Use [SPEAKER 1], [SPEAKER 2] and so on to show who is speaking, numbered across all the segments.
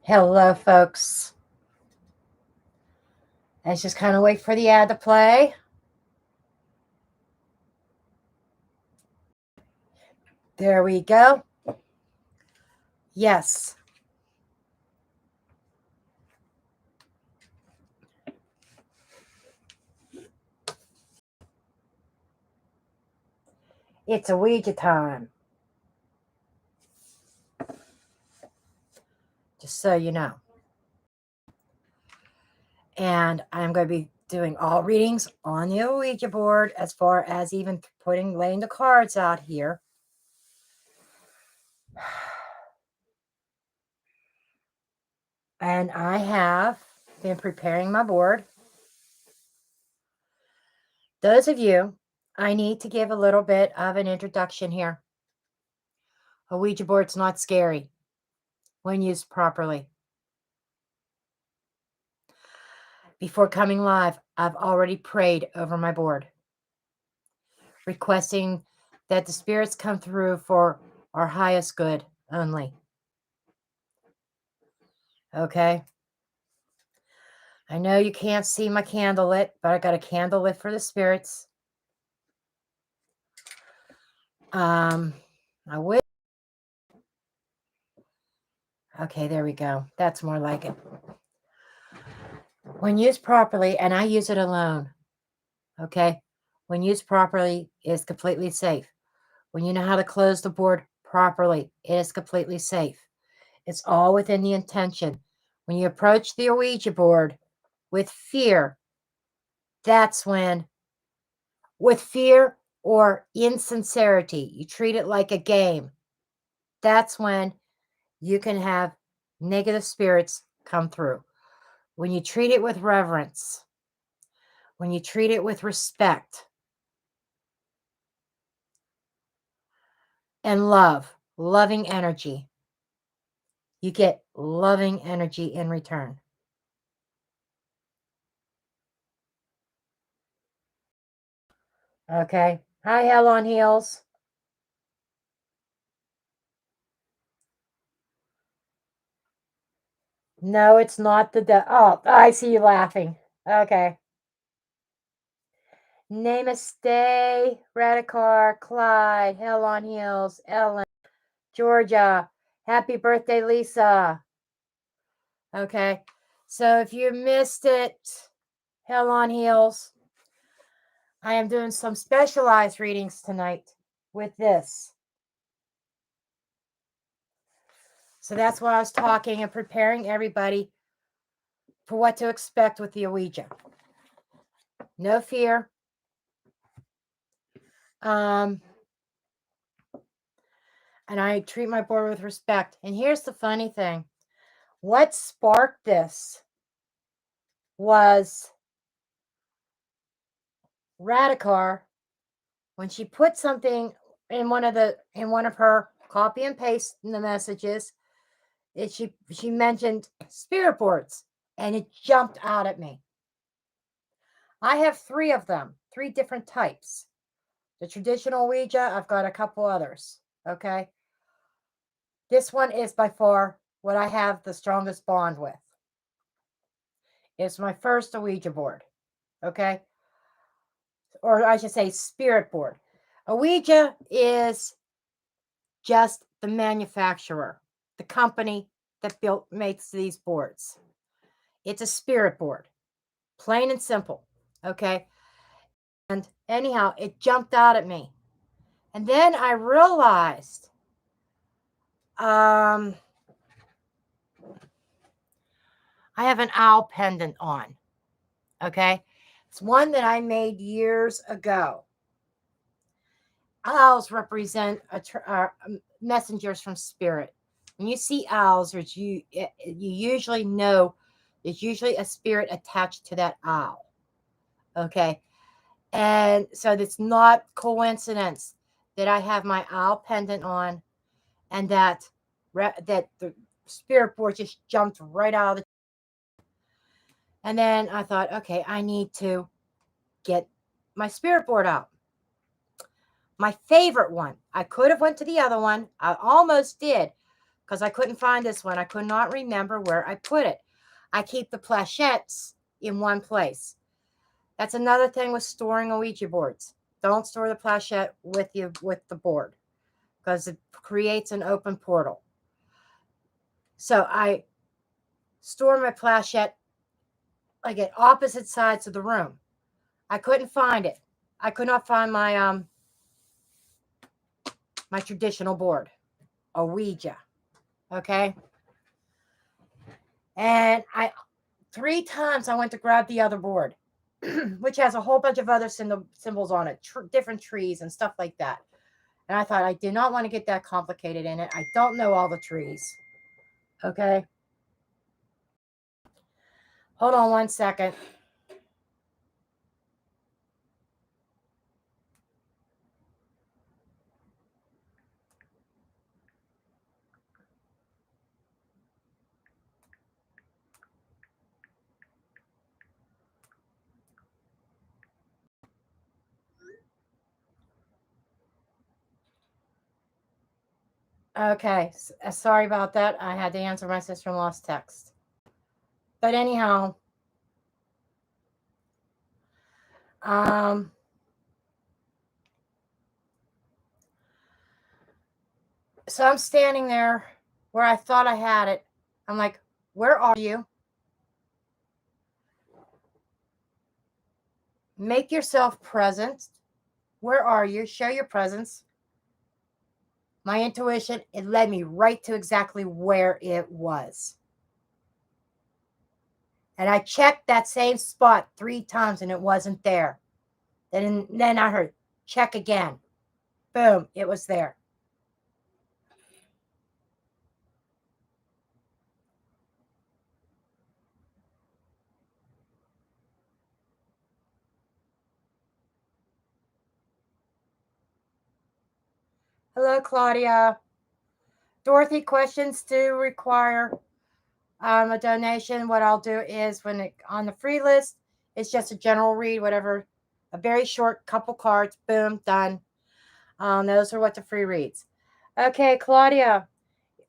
[SPEAKER 1] Hello, folks. Let's just kind of wait for the ad to play. There we go. Yes. It's a Ouija time. Just so you know. And I'm going to be doing all readings on the Ouija board, as far as even laying the cards out here. And I have been preparing my board. Those of you, I need to give a little bit of an introduction here. A Ouija board's not scary when used properly. Before coming live, I've already prayed over my board, requesting that the spirits come through for our highest good only. Okay? I know you can't see my candle lit, but I got a candle lit for the spirits. I would. Okay, there we go. That's more like it. When used properly, and I use it alone, okay? When used properly, it's completely safe. When you know how to close the board properly, it is completely safe. It's all within the intention. When you approach the Ouija board with fear, that's when, with fear or insincerity, you treat it like a game. That's when you can have negative spirits come through. When you treat it with reverence, when you treat it with respect and love, loving energy, you get loving energy in return. Okay. Hi, Hell on Heels. No, it's not oh, I see you laughing. Okay. Namaste, Radicar, Clyde, Hell on Heels, Ellen, Georgia. Happy birthday, Lisa. Okay. So if you missed it, Hell on Heels, I am doing some specialized readings tonight with this. So that's why I was talking and preparing everybody for what to expect with the Ouija. No fear. And I treat my board with respect. And here's the funny thing. What sparked this was Radicar, when she put something in one of her copy and paste in the messages, she mentioned spirit boards, and it jumped out at me. I have 3 of them, 3 different types. The traditional Ouija, I've got a couple others. Okay. This one is by far what I have the strongest bond with. It's my first Ouija board. Okay. Or I should say spirit board. A Ouija is just the manufacturer, the company that makes these boards. It's a spirit board, plain and simple. Okay. And anyhow, it jumped out at me. And then I realized I have an owl pendant on. Okay. It's one that I made years ago. Owls represent messengers from spirit. When you see owls, you usually know there's usually a spirit attached to that owl. Okay. And so it's not coincidence that I have my owl pendant on, and that the spirit board just jumped right out of the. And then I thought, okay, I need to get my spirit board out. My favorite one. I could have went to the other one. I almost did, because I couldn't find this one. I could not remember where I put it. I keep the plachettes in one place. That's another thing with storing Ouija boards. Don't store the plachette with the board, because it creates an open portal. So I store my plachette like at opposite sides of the room. I couldn't find it. I could not find my my traditional board, a Ouija. Okay. And 3 times I went to grab the other board, which has a whole bunch of other symbols on it, different trees and stuff like that. And I thought, I did not want to get that complicated in it. I don't know all the trees. Okay. Hold on one second. Okay. Sorry about that. I had to answer my sister-in-law's text. But anyhow, so I'm standing there where I thought I had it. I'm like, where are you? Make yourself present. Where are you? Show your presence. My intuition, it led me right to exactly where it was. And I checked that same spot 3 times and it wasn't there. Then I heard, check again. Boom, it was there. Hello, Claudia. Dorothy, questions do require a donation. What I'll do is on the free list, it's just a general read, whatever, a very short couple cards, boom, done. Those are what the free reads. Okay, Claudia,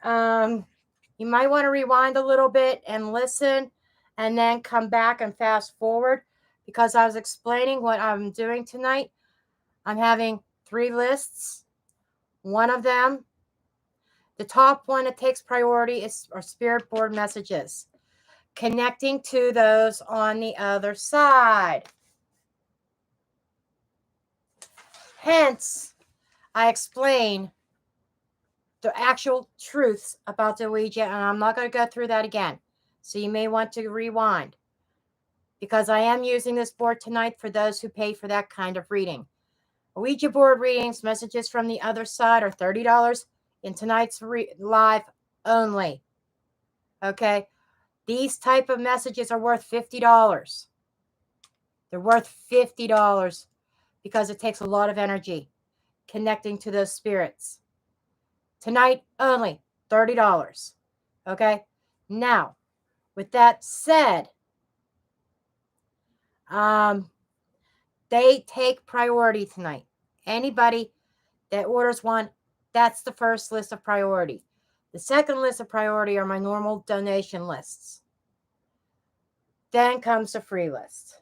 [SPEAKER 1] you might want to rewind a little bit and listen and then come back and fast forward, because I was explaining what I'm doing tonight. I'm having 3 lists. One of them, the top one that takes priority, are spirit board messages, connecting to those on the other side. Hence, I explain the actual truths about the Ouija, and I'm not going to go through that again. So you may want to rewind, because I am using this board tonight for those who pay for that kind of reading. Ouija board readings, messages from the other side, are $30 in tonight's live only. Okay? These type of messages are worth $50. They're worth $50 because it takes a lot of energy connecting to those spirits. Tonight only, $30. Okay? Now, with that said, they take priority tonight. Anybody that orders one, that's the first list of priority. The second list of priority are my normal donation lists. Then comes the free list.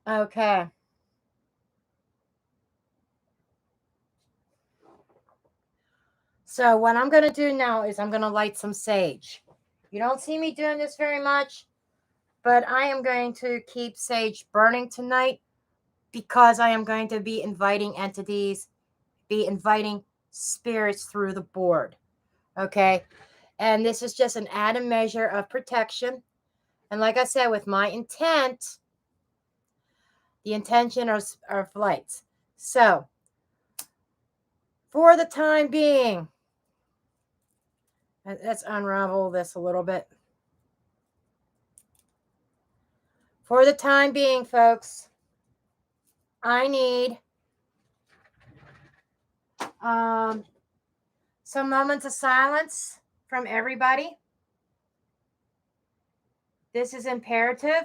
[SPEAKER 1] Okay. So what I'm going to do now is I'm going to light some sage. You don't see me doing this very much, but I am going to keep sage burning tonight, because I am going to be inviting entities, be inviting spirits through the board. Okay. And this is just an added measure of protection. And like I said, with my intent, the intention are flights. So for the time being, let's unravel this a little bit. For the time being, folks, I need some moments of silence from everybody. This is imperative.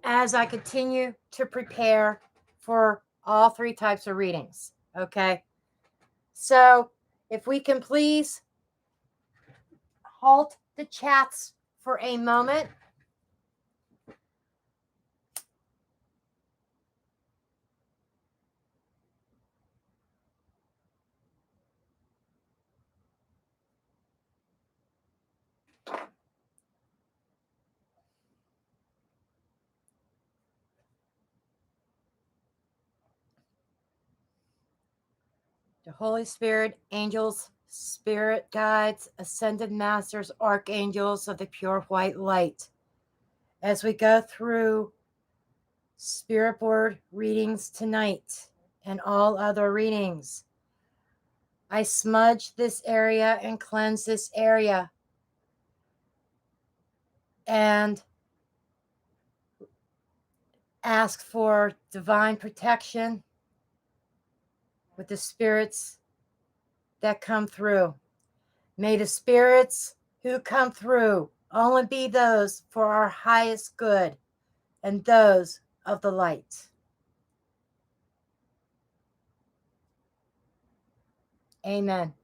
[SPEAKER 1] As I continue to prepare for all three types of readings. Okay. So if we can please halt the chats for a moment. The Holy Spirit, angels, spirit guides, ascended masters, archangels of the pure white light. As we go through spirit board readings tonight and all other readings, I smudge this area and cleanse this area and ask for divine protection with the spirits that come through. May the spirits who come through only be those for our highest good and those of the light. Amen.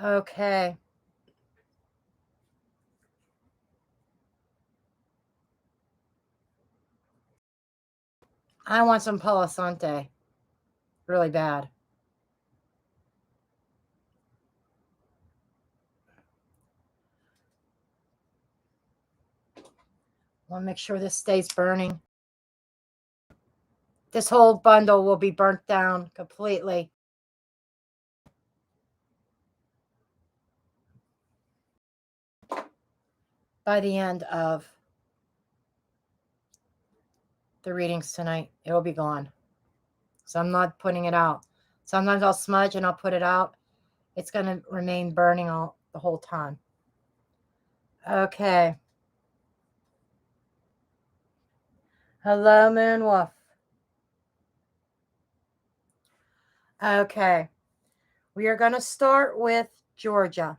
[SPEAKER 1] Okay. I want some Palo Santo really bad. I want to make sure this stays burning. This whole bundle will be burnt down completely. By the end of the readings tonight, it'll be gone. So I'm not putting it out. Sometimes I'll smudge and I'll put it out. It's going to remain burning all the whole time. Okay. Hello, Moon Wolf. Okay. We are going to start with Georgia.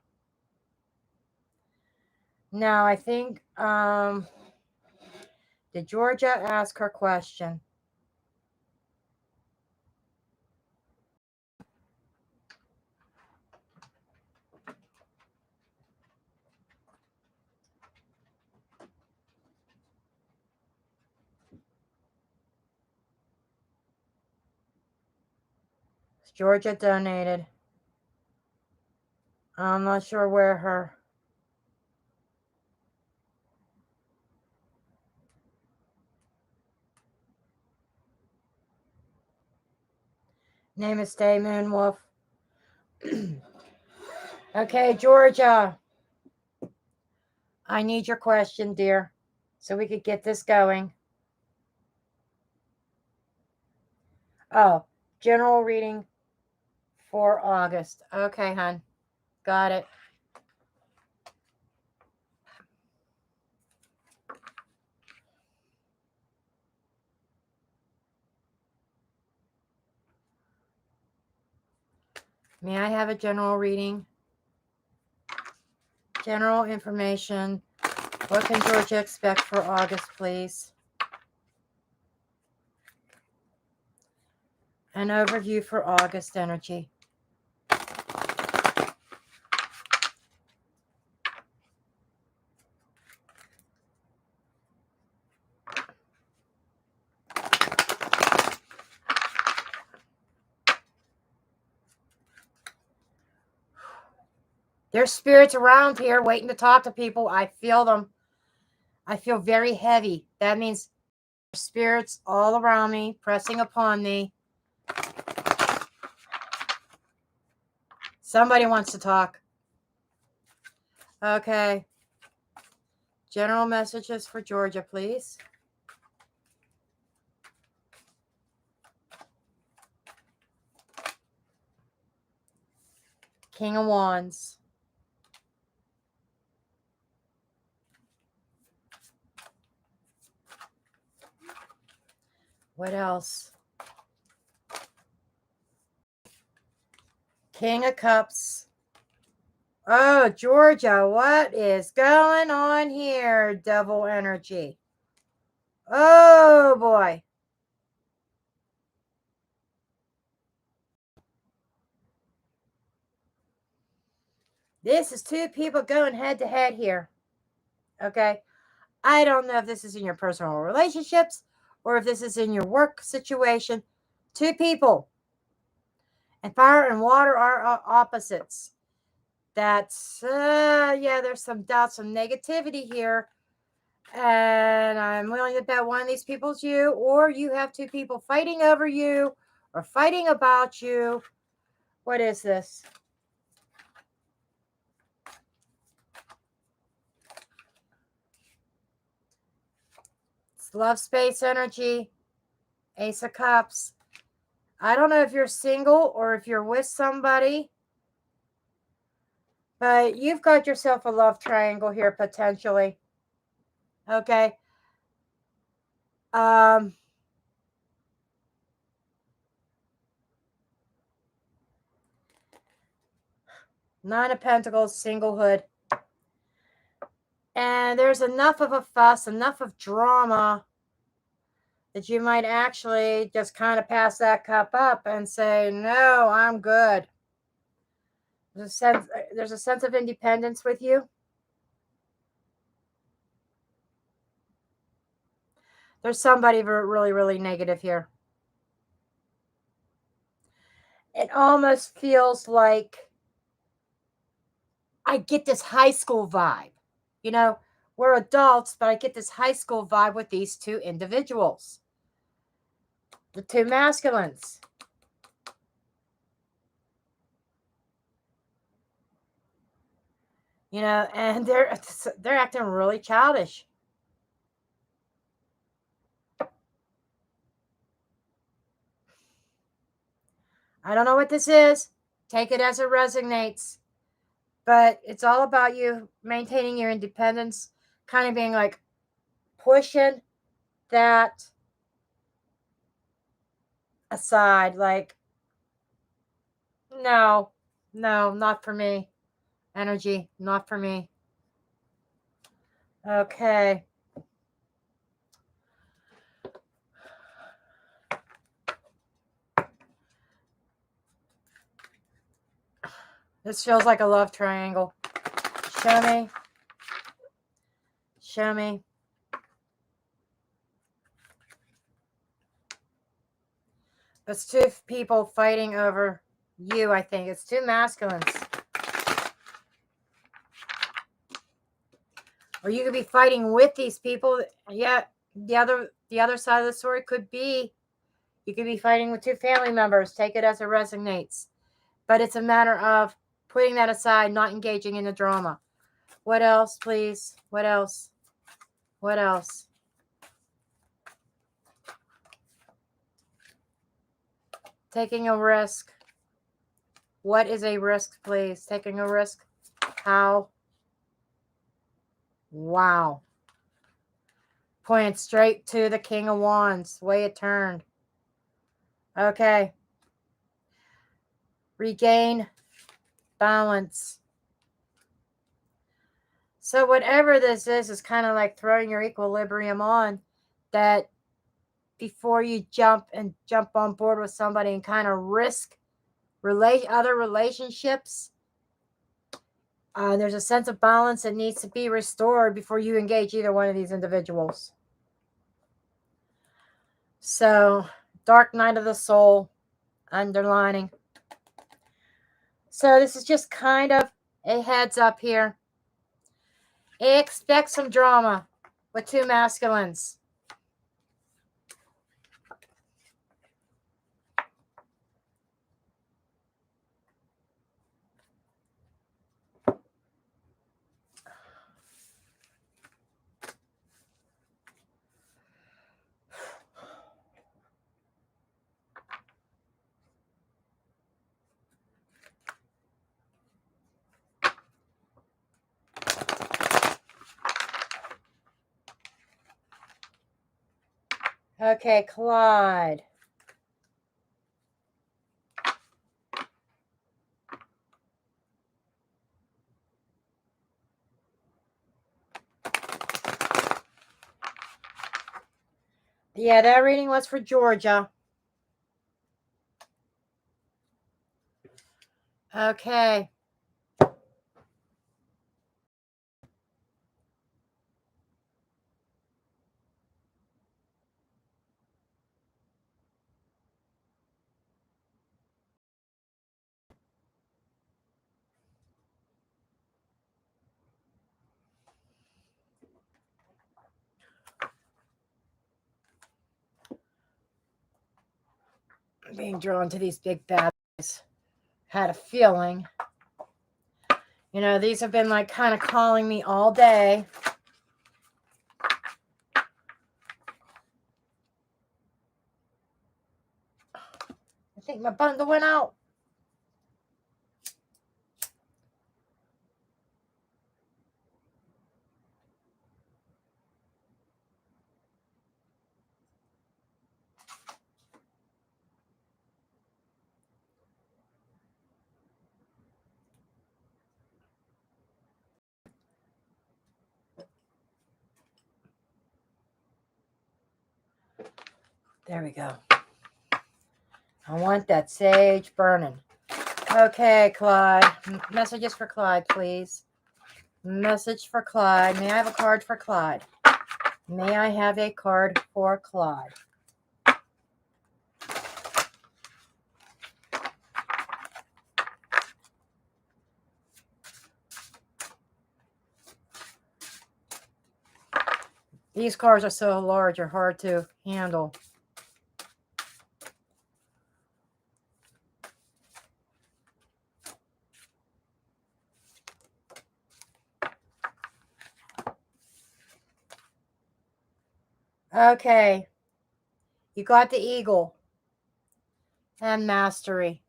[SPEAKER 1] Now, I think, did Georgia ask her question? Georgia donated. I'm not sure where her name is. Stay Moon Wolf. Okay, Georgia. I need your question, dear, so we could get this going. Oh, general reading for August. Okay, hon. Got it. May I have a general reading? General information. What can Georgia expect for August, please? An overview for August energy. There's spirits around here waiting to talk to people. I feel them. I feel very heavy. That means there's spirits all around me, pressing upon me. Somebody wants to talk. Okay. General messages for Georgia, please. King of Wands. What else? King of Cups. Oh, Georgia, what is going on here? Devil energy. Oh, boy. This is two people going head to head here. Okay. I don't know if this is in your personal relationships or if this is in your work situation. Two people. And fire and water are opposites. That's, yeah, there's some doubt, some negativity here. And I'm willing to bet one of these people's you, or you have two people fighting over you or fighting about you. What is this? It's love space energy. Ace of Cups. I don't know if you're single or if you're with somebody, but you've got yourself a love triangle here potentially. Okay. Nine of Pentacles, singlehood. And there's enough of a fuss, enough of drama that you might actually just kind of pass that cup up and say, no, I'm good. There's a sense of independence with you. There's somebody really, really negative here. It almost feels like I get this high school vibe. You know, we're adults, but I get this high school vibe with these two individuals. The two masculines. You know, and they're acting really childish. I don't know what this is. Take it as it resonates. But it's all about you maintaining your independence, kind of being like pushing that aside. Like, no, not for me. Energy, not for me. Okay. This feels like a love triangle. Show me. Show me. It's two people fighting over you, I think. It's two masculines. Or you could be fighting with these people. Yeah, the other side of the story could be you could be fighting with two family members. Take it as it resonates. But it's a matter of putting that aside, not engaging in the drama. What else, please? What else? What else? Taking a risk. What is a risk, please? Taking a risk. How? Wow. Pointed straight to the King of Wands. Way it turned. Okay. Regain balance. So whatever this is kind of like throwing your equilibrium on that before you jump on board with somebody and kind of risk other relationships. There's a sense of balance that needs to be restored before you engage either one of these individuals. So, dark night of the soul, underlining. So this is just kind of a heads up here. Expect some drama with two masculines. Okay, Clyde. Yeah, that reading was for Georgia. Okay. Being drawn to these big bad boys. Had a feeling. You know, these have been like kind of calling me all day. I think my bundle went out. There we go. I want that sage burning. Okay, Clyde. Messages for Clyde, please. Message for Clyde. May I have a card for Clyde? May I have a card for Clyde? These cards are so large, they're hard to handle. Okay. You got the eagle and mastery.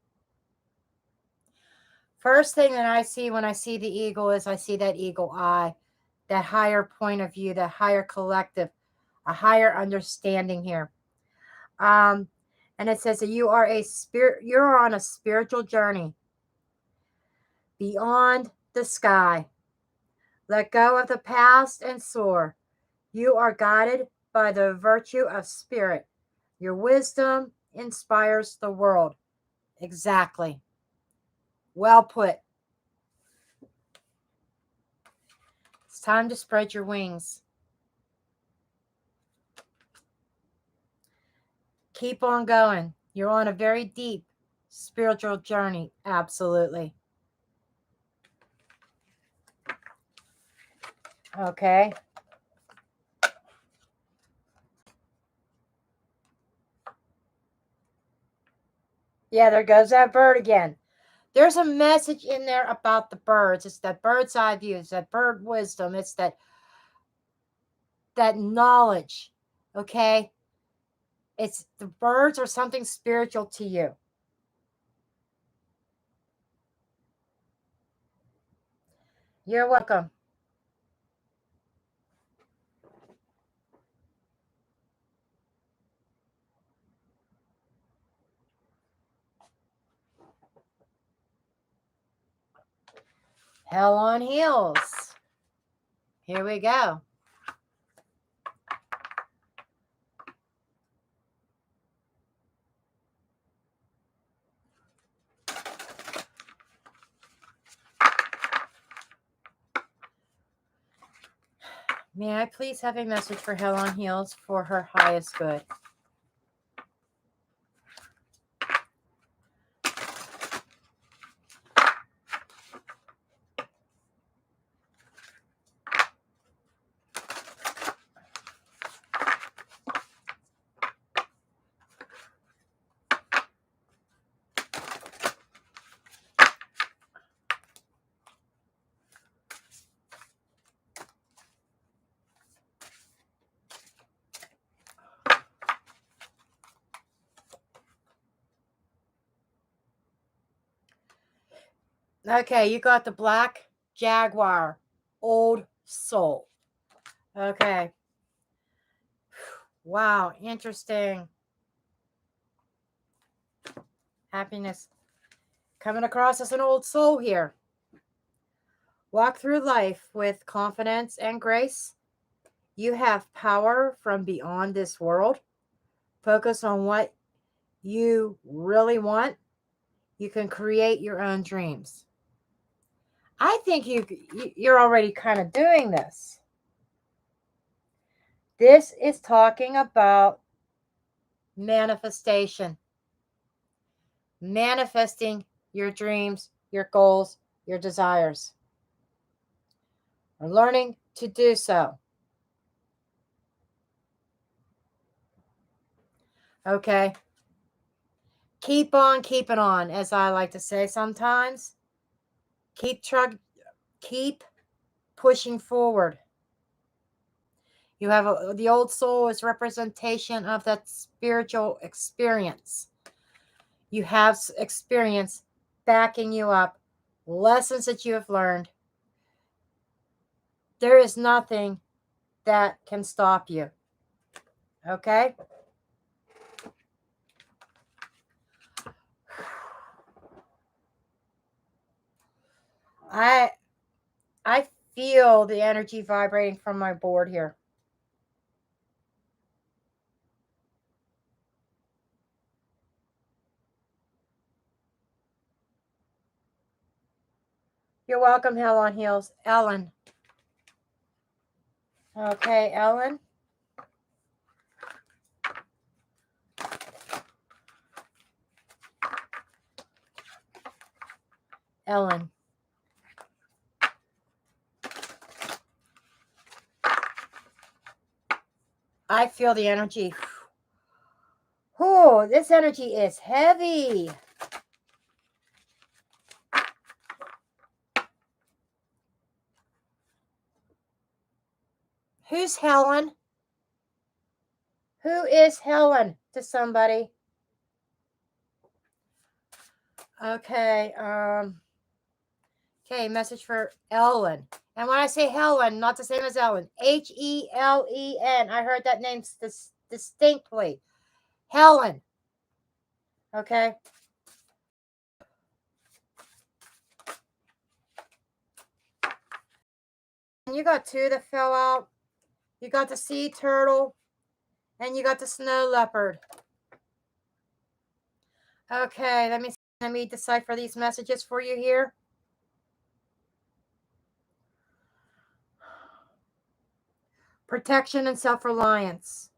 [SPEAKER 1] First thing that I see when I see the eagle is I see that eagle eye, that higher point of view, that higher collective, a higher understanding here. And it says that you're on a spiritual journey beyond the sky. Let go of the past and soar. You are guided by the virtue of spirit. Your wisdom inspires the world. Exactly. Well put. It's time to spread your wings. Keep on going. You're on a very deep spiritual journey. Absolutely. Okay. Yeah, there goes that bird again. There's a message in there about the birds. It's that bird's eye view. It's that bird wisdom. It's that knowledge. Okay. It's the birds are something spiritual to you. You're welcome. Hell on heels. Here we go. May I please have a message for Hell on Heels for her highest good? Okay, you got the Black Jaguar, Old Soul. Okay. Wow, interesting. Happiness coming across as an old soul here. Walk through life with confidence and grace. You have power from beyond this world. Focus on what you really want. You can create your own dreams. I think you're already kind of doing this. This is talking about manifestation. Manifesting your dreams, your goals, your desires. Or learning to do so. Okay. Keep on keeping on, as I like to say sometimes. Keep pushing forward. You have the old soul is representation of that spiritual experience. You have experience backing you up, lessons that you have learned. There is nothing that can stop you. Okay? I feel the energy vibrating from my board here. You're welcome, Hell on Heels. Ellen. Okay, Ellen. Ellen. I feel the energy. Oh, this energy is heavy. Who's Helen? Who is Helen to somebody? Okay, okay, message for Ellen. And when I say Helen, not the same as Ellen. Helen. I heard that name distinctly. Helen. Okay. You got two that fell out. You got the sea turtle. And you got the snow leopard. Okay, let me decipher these messages for you here. Protection and self-reliance.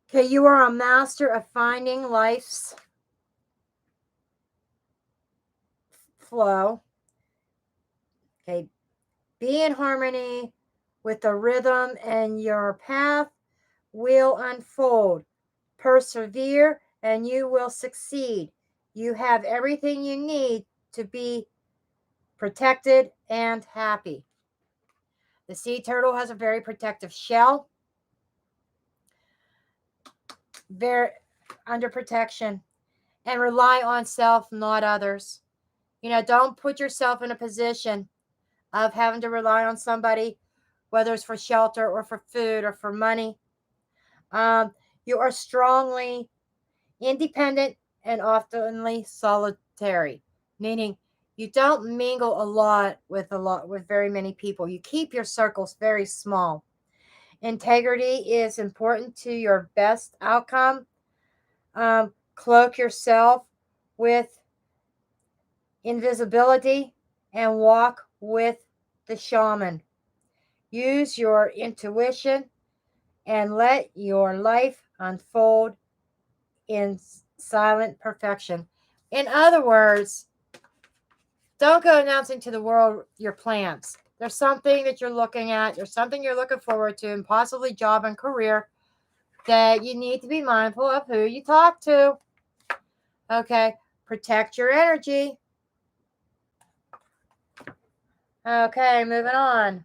[SPEAKER 1] Okay, you are a master of finding life's flow. Okay, be in harmony with the rhythm and your path will unfold. Persevere and you will succeed. You have everything you need to be protected and happy. The sea turtle has a very protective shell. Very under protection. And rely on self, not others. Don't put yourself in a position of having to rely on somebody, whether it's for shelter or for food or for money. You are strongly independent and oftenly solitary, meaning you don't mingle a lot with very many people. You keep your circles very small. Integrity is important to your best outcome. Cloak yourself with invisibility and walk with the shaman. Use your intuition and let your life unfold in silent perfection. In other words, don't go announcing to the world your plans. There's something that you're looking at, there's something you're looking forward to, and possibly job and career that you need to be mindful of who you talk to. Okay, protect your energy. Okay, moving on.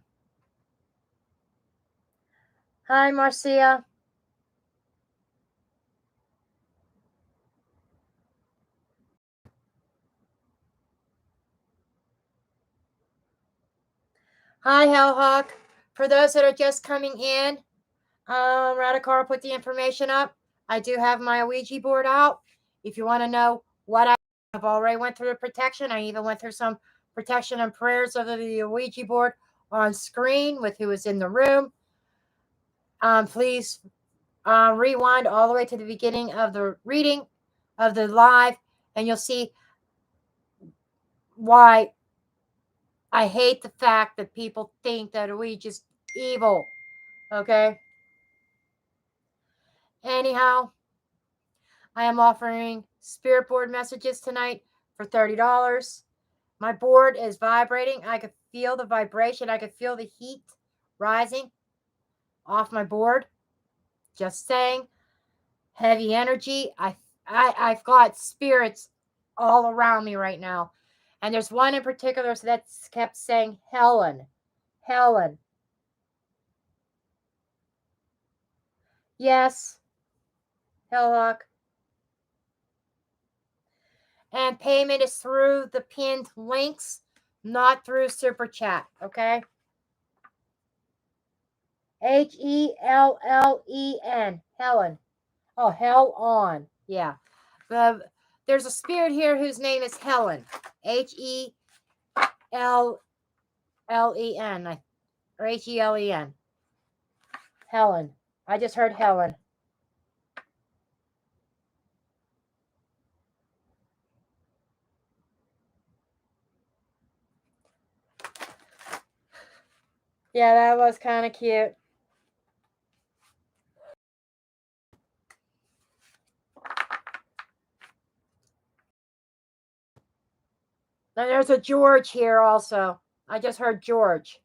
[SPEAKER 1] Hi, Marcia. Hi, Hellhawk. For those that are just coming in, Radical put the information up. I do have my Ouija board out. If you want to know what I've already went through the protection. I even went through some protection and prayers of the Ouija board on screen with who was in the room. Please rewind all the way to the beginning of the reading of the live, and you'll see why I hate the fact that people think that Ouija's evil. Okay? Anyhow, I am offering spirit board messages tonight for $30. My board is vibrating. I could feel the vibration. I could feel the heat rising off my board. Just saying. Heavy energy. I've got spirits all around me right now. And there's one in particular that kept saying, Helen. Helen. Yes. Hellhawk. And payment is through the pinned links, not through Super Chat, okay? Hellen. Helen. Oh, hell on. Yeah. There's a spirit here whose name is Helen. Hellen. Or Helen. Helen. I just heard Helen. Yeah, that was kind of cute. And there's a George here also. I just heard George.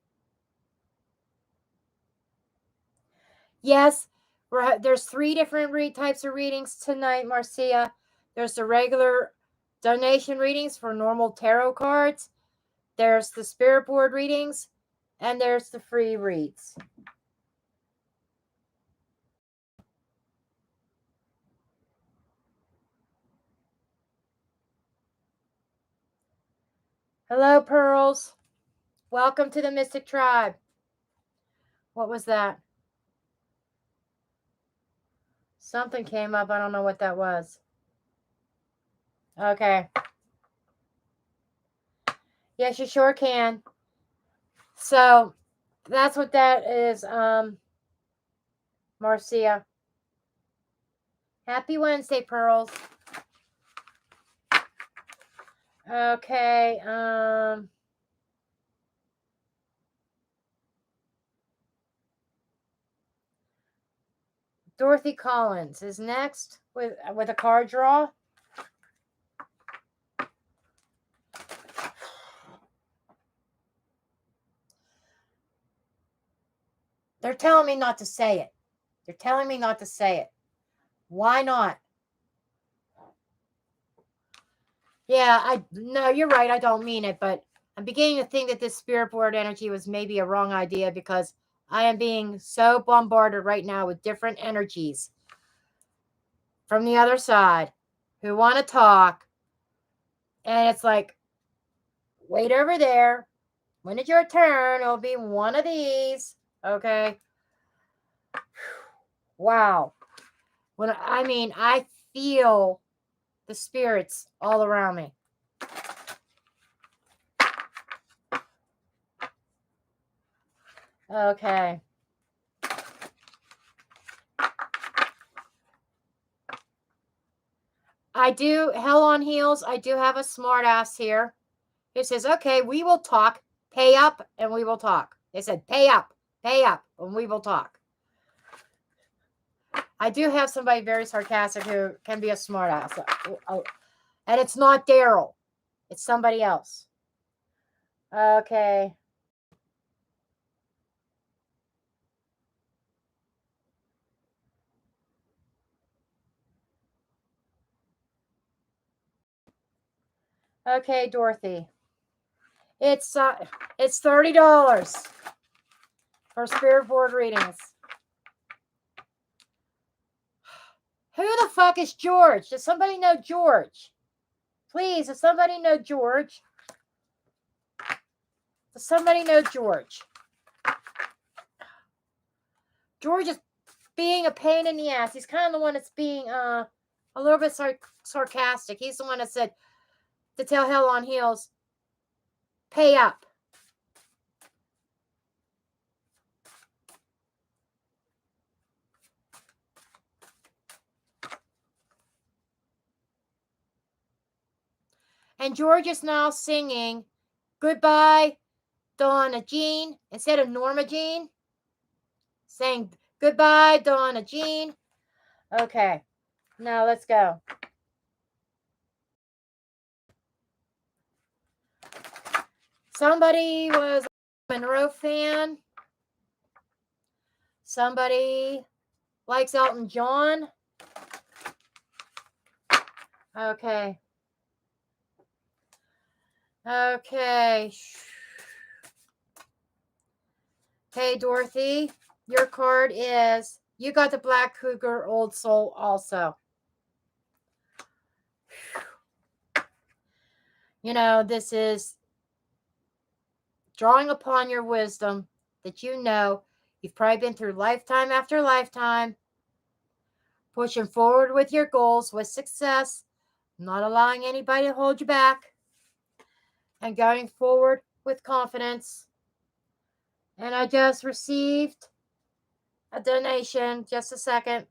[SPEAKER 1] Yes, there's 3 different types of readings tonight, Marcia. There's the regular donation readings for normal tarot cards. There's the spirit board readings. And there's the free reads. Hello, Pearls. Welcome to the Mystic Tribe. What was that? Something came up. I don't know what that was. Okay. Yes, you sure can. So that's what that is, Marcia. Happy Wednesday, Pearls. Okay. Dorothy Collins is next with a card draw. They're telling me not to say it. They're telling me not to say it. Why not? Yeah, no, you're right. I don't mean it, but I'm beginning to think that this spirit board energy was maybe a wrong idea because I am being so bombarded right now with different energies from the other side who want to talk. And it's like, wait over there. When it's your turn, it'll be one of these. Okay. Wow. I feel the spirits all around me. Okay. Hell on Heels, I do have a smart ass here. It says, okay, we will talk. Pay up and we will talk. They said, pay up, and we will talk. I do have somebody very sarcastic who can be a smart ass. And it's not Daryl. It's somebody else. Okay. Okay, Dorothy. It's $30 for spirit board readings. Who the fuck is George? Does somebody know George? Please, does somebody know George? Does somebody know George? George is being a pain in the ass. He's kind of the one that's being a little bit sarcastic. He's the one that said to tell hell on heels, pay up. And George is now singing goodbye, Donna Jean, instead of Norma Jean. Saying goodbye, Donna Jean. Okay, now let's go. Somebody was a Monroe fan. Somebody likes Elton John. Okay. Okay. Okay, Dorothy, your card is, you got the Black Cougar Old Soul also. You know, this is drawing upon your wisdom that you know you've probably been through lifetime after lifetime, pushing forward with your goals with success, not allowing anybody to hold you back, and going forward with confidence. And I just received a donation, just a second,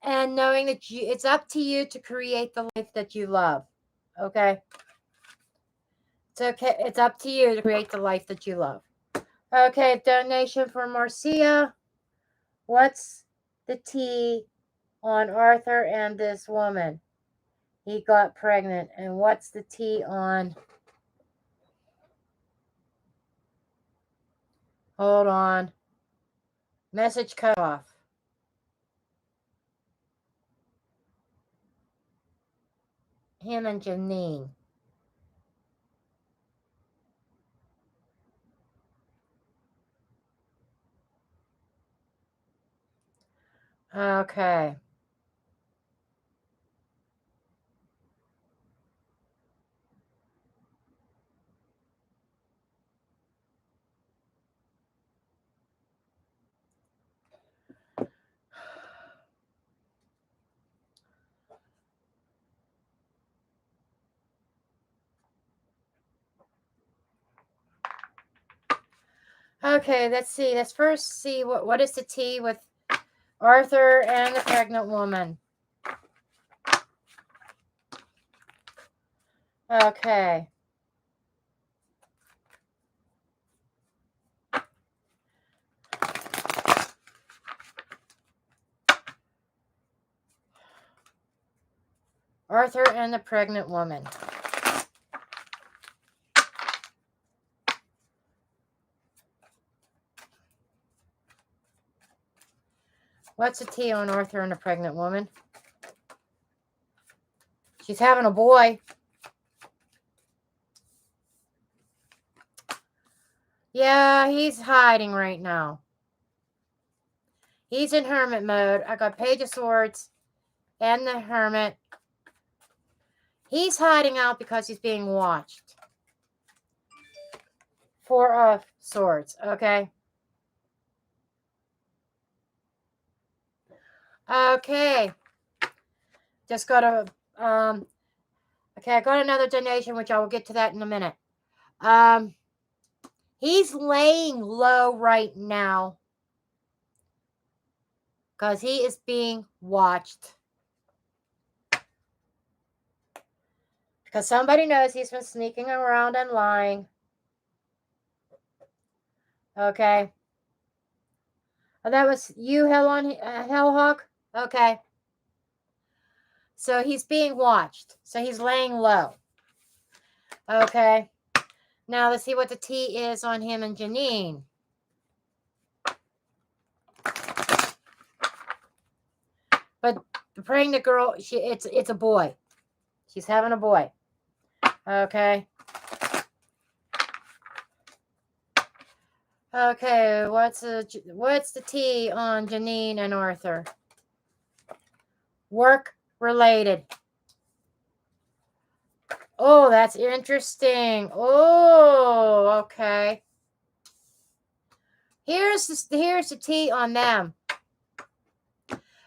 [SPEAKER 1] and knowing that it's up to you to create the life that you love. Okay? It's okay. It's up to you to create the life that you love. Okay, donation for Marcia. What's the T on Arthur and this woman? He got pregnant. And what's the T on? Hold on. Message cut off. Him and Janine. Okay. Okay, let's see. Let's first see what is the T with Arthur and the pregnant woman. Okay. Arthur and the pregnant woman. What's the T on Arthur and the pregnant woman? She's having a boy. Yeah, he's hiding right now. He's in hermit mode. I got Page of Swords and the Hermit. He's hiding out because he's being watched. Four of Swords, okay? Okay. Just got a, okay, I got another donation, which I will get to that in a minute. He's laying low right now because he is being watched. Because somebody knows he's been sneaking around and lying. Okay. Oh, that was you, Hellhawk? Okay. So he's being watched. So he's laying low. Okay. Now let's see what the T is on him and Janine. But the pregnant girl, it's a boy. She's having a boy. Okay. Okay, what's the T on Janine and Arthur? Work related. Oh, that's interesting. Oh, the tea on them.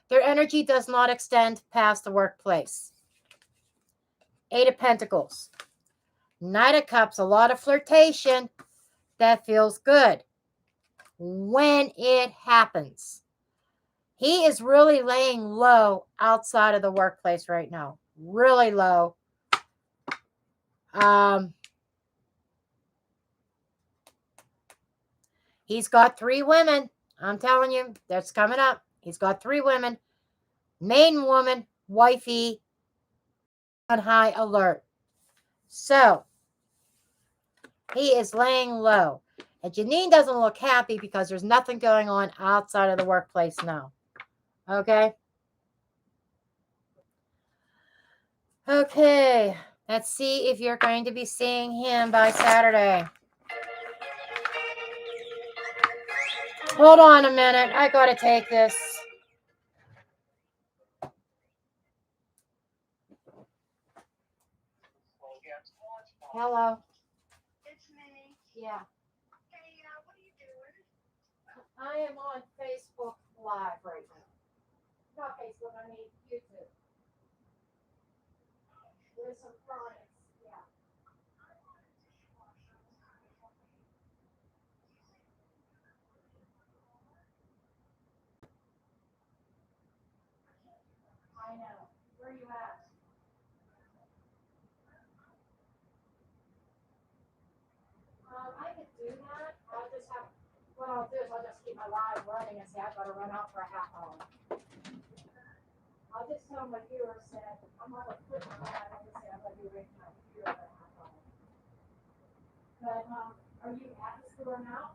[SPEAKER 1] Their energy does not extend past the workplace. 8 of Pentacles. Knight of Cups, a lot of flirtation. That feels good when it happens. He is really laying low outside of the workplace right now. Really low. He's got 3 women. I'm telling you, that's coming up. He's got 3 women. Main woman, wifey, on high alert. So, he is laying low. And Janine doesn't look happy because there's nothing going on outside of the workplace now. Okay? Okay. Let's see if you're going to be seeing him by Saturday. Hold on a minute. I got to take this. Hello.
[SPEAKER 2] It's me.
[SPEAKER 1] Yeah.
[SPEAKER 2] Hey, what are you doing?
[SPEAKER 1] I am on Facebook Live right now. Not Facebook, I mean YouTube. There's some clients. Yeah. I know. Where are you at? I could do that. I'll just have, what I'll do is I'll just keep my live running and say I've got to run out for a half hour. I'll just tell my viewers that I'm on a quick live. I'll just say I'm going to be waiting my computer for a half hour. But are you at the store now?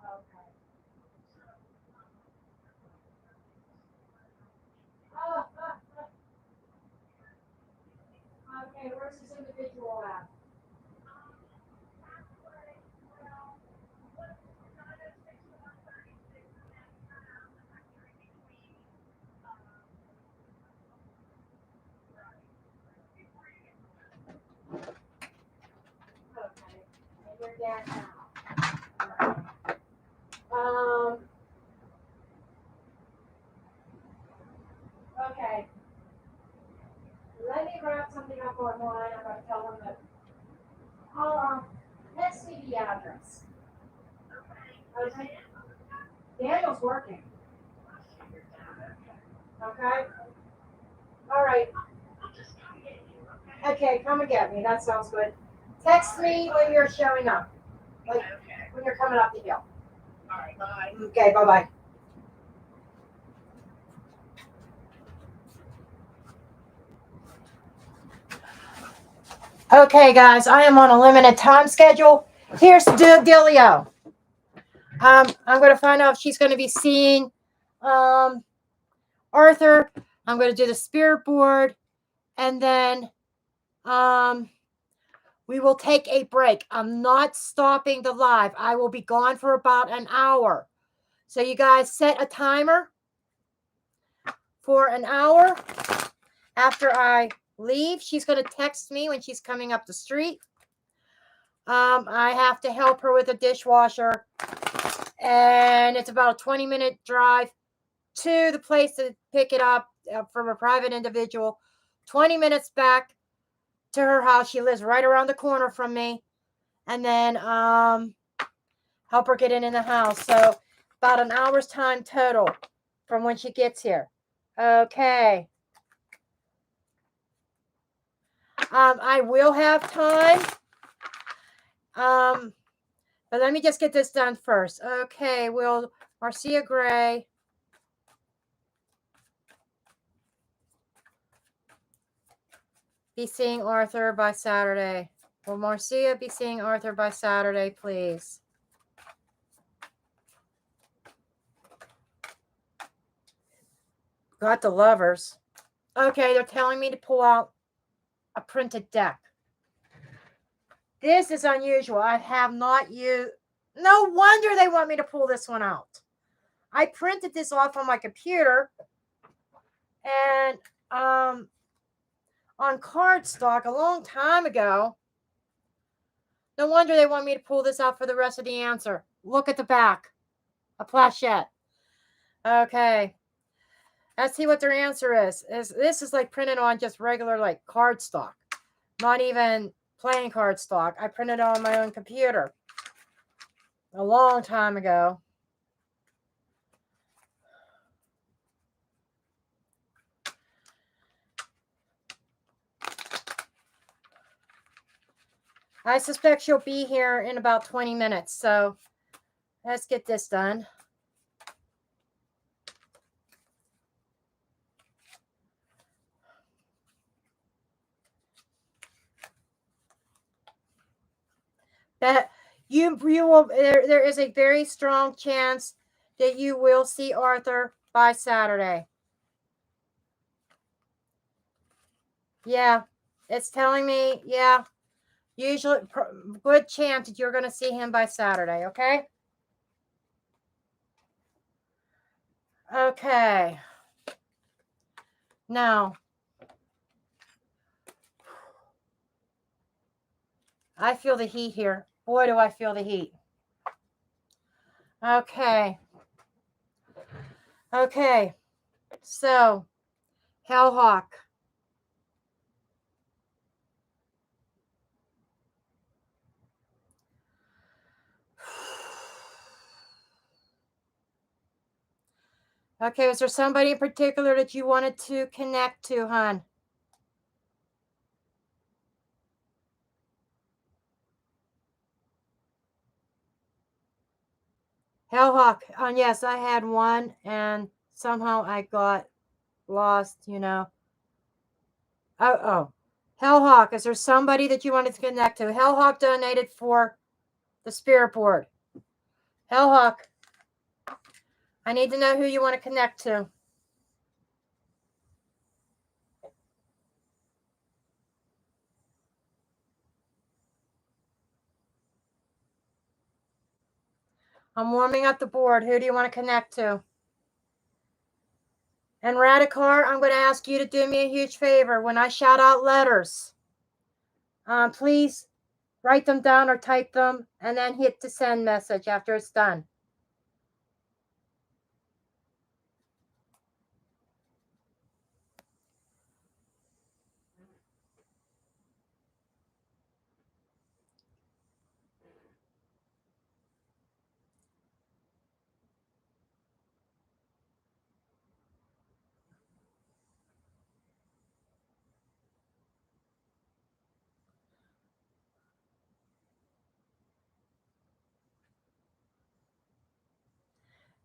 [SPEAKER 1] Okay. Okay, where's this individual at? Okay. And you're there now. Okay. Let me wrap something up online. I'm going to tell them that. Text me the address. Okay. Daniel's working. Okay. All right. Okay, come and get me. That sounds good. Text me when you're showing up. Like when you're coming up the hill.
[SPEAKER 2] All right, bye.
[SPEAKER 1] Okay, bye-bye. Okay, guys, I am on a limited time schedule. Here's the dealio. I'm going to find out if she's going to be seeing Arthur. I'm going to do the spirit board, and then we will take a break. I'm not stopping the live. I will be gone for about an hour. So you guys set a timer for an hour. After I leave, she's going to text me when she's coming up the street. I have to help her with a dishwasher, and it's about a 20-minute drive to the place to pick it up from a private individual. 20 minutes back to her house. She lives right around the corner from me. And then help her get in the house. So about an hour's time total from when she gets here. Okay. I will have time. But let me just get this done first. Okay, will Marcia Gray be seeing Arthur by Saturday? Will Marcia be seeing Arthur by Saturday, please? Got the Lovers. Okay, they're telling me to pull out a printed deck. This is unusual. I have not used. No wonder they want me to pull this one out. I printed this off on my computer, and on cardstock a long time ago. No wonder they want me to pull this out for the rest of the answer. Look at the back. A planchette. Okay. Let's see what their answer is. This is like printed on just regular like cardstock. Not even plain cardstock. I printed it on my own computer a long time ago. I suspect she'll be here in about 20 minutes, so let's get this done. That you will there is a very strong chance that you will see Arthur by Saturday. Yeah, it's telling me, yeah, usually good chance that you're going to see him by Saturday, okay? Okay. Now, I feel the heat here. Boy, do I feel the heat. Okay. Okay. So, Hellhawk. Okay, is there somebody in particular that you wanted to connect to, hon? Hellhawk. Yes, I had one, and somehow I got lost, you know. Oh. Hellhawk, is there somebody that you wanted to connect to? Hellhawk donated for the spirit board. Hellhawk, I need to know who you want to connect to. I'm warming up the board. Who do you want to connect to? And Radikar, I'm going to ask you to do me a huge favor. When I shout out letters, please write them down or type them and then hit the send message after it's done.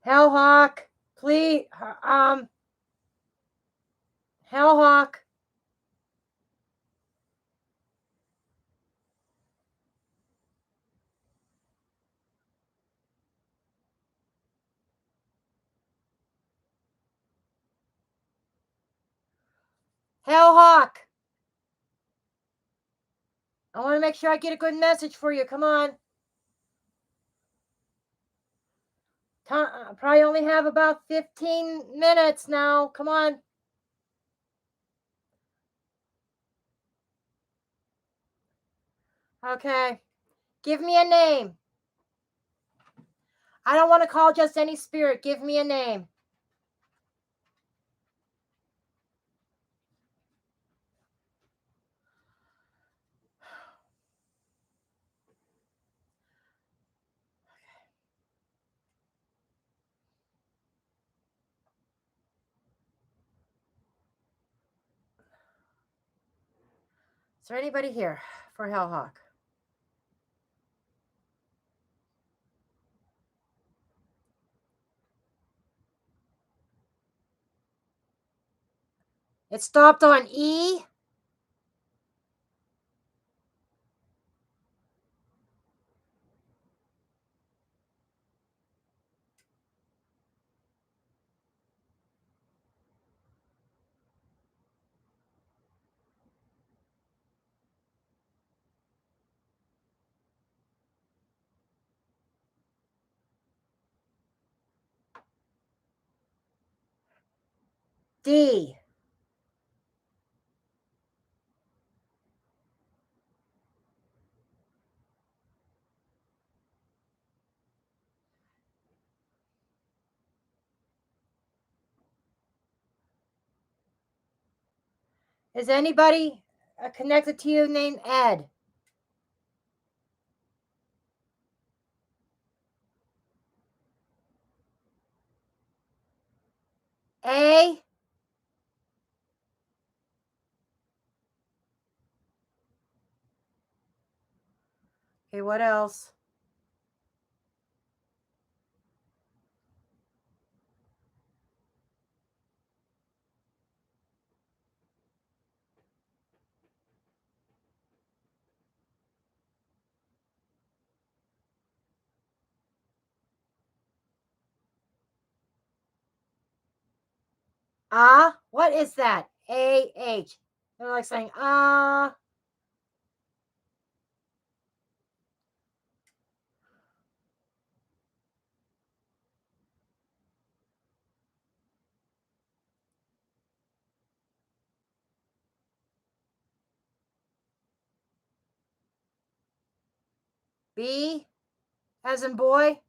[SPEAKER 1] Hellhawk, please, Hellhawk. Hellhawk. I want to make sure I get a good message for you. Come on. Probably only have about 15 minutes now. Come on. Okay. Give me a name. I don't want to call just any spirit. Give me a name. Is there anybody here for Hellhawk? It stopped on E. D. Is anybody connected to you named Ed? A? Okay, what else? Ah? What is that? A-H. They're like saying, ah. B as in boy.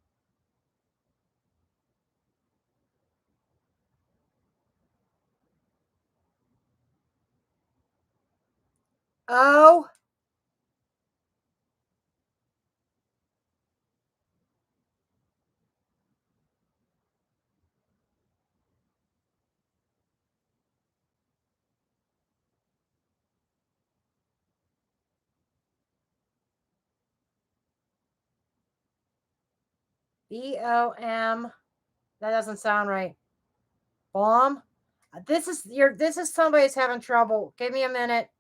[SPEAKER 1] O. B-O-M. That doesn't sound right. Bomb. This is somebody's having trouble. Give me a minute.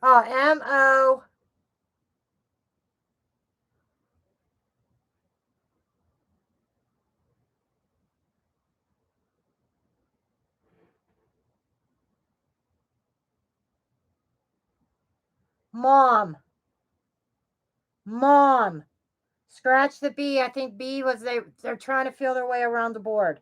[SPEAKER 1] Oh, M-O. Mom. Mom. Scratch the B. I think B was they're trying to feel their way around the board.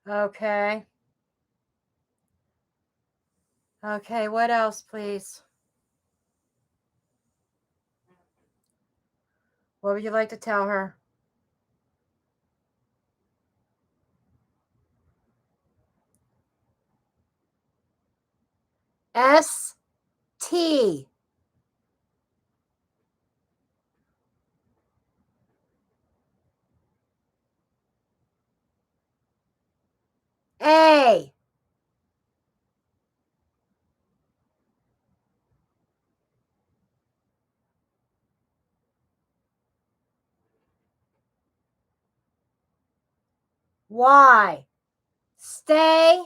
[SPEAKER 1] Okay. Okay, what else, please? What would you like to tell her? S T. A. Y. Stay.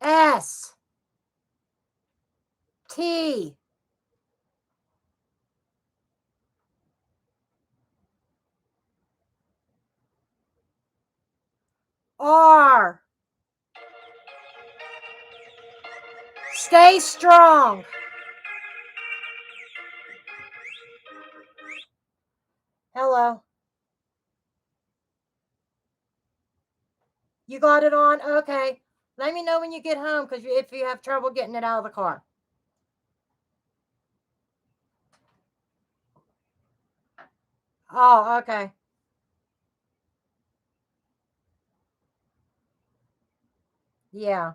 [SPEAKER 1] S T. R. Stay strong. Hello. You got it on? Okay. Let me know when you get home because if you have trouble getting it out of the car. Oh, okay. Yeah.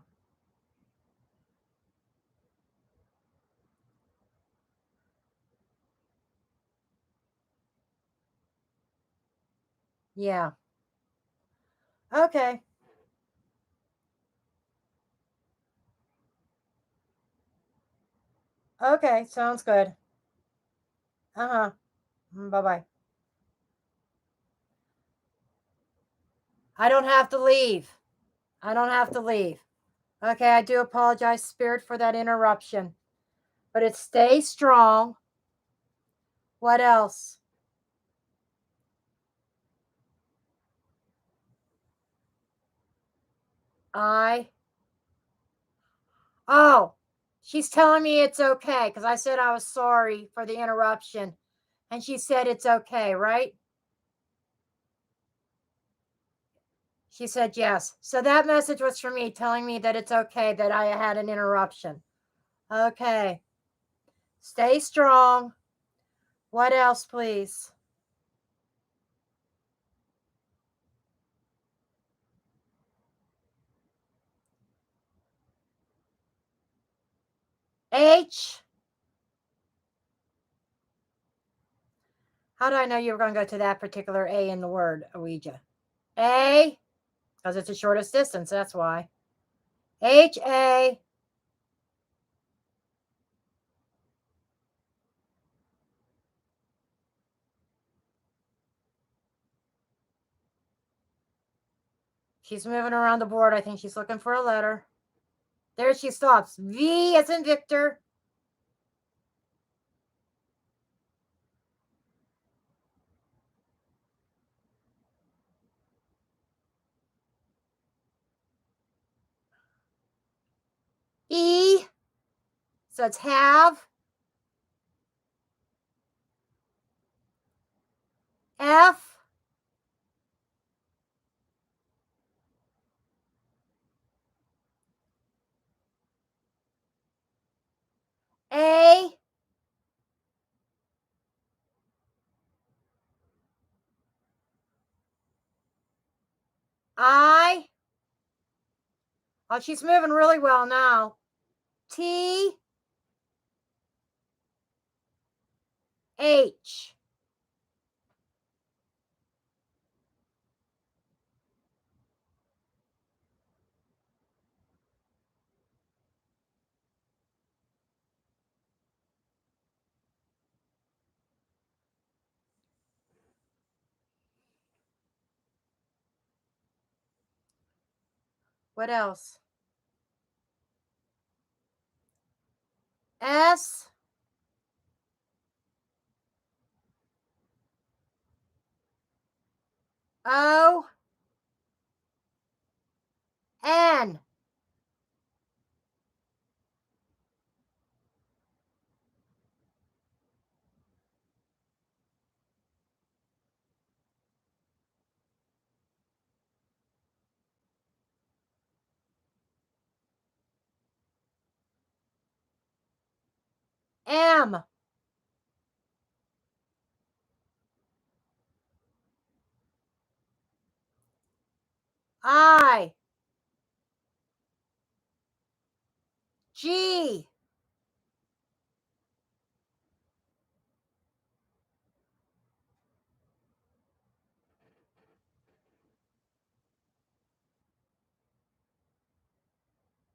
[SPEAKER 1] Yeah. Okay. Okay. Sounds good. Uh-huh. Bye-bye. I don't have to leave. I don't have to leave. Okay, I do apologize, Spirit, for that interruption. But it's stay strong. What else? I. Oh, she's telling me it's okay because I said I was sorry for the interruption. And she said it's okay, right? She said yes. So that message was for me telling me that it's okay that I had an interruption. Okay. Stay strong. What else, please? H. How do I know you were going to go to that particular A in the word, Ouija? A, because it's the shortest distance. That's why. H-A. She's moving around the board. I think she's looking for a letter. There she stops. V as in Victor. E. So it's have. F. A. I. Oh, she's moving really well now. T. H. What else? S. O. N. M. I. G.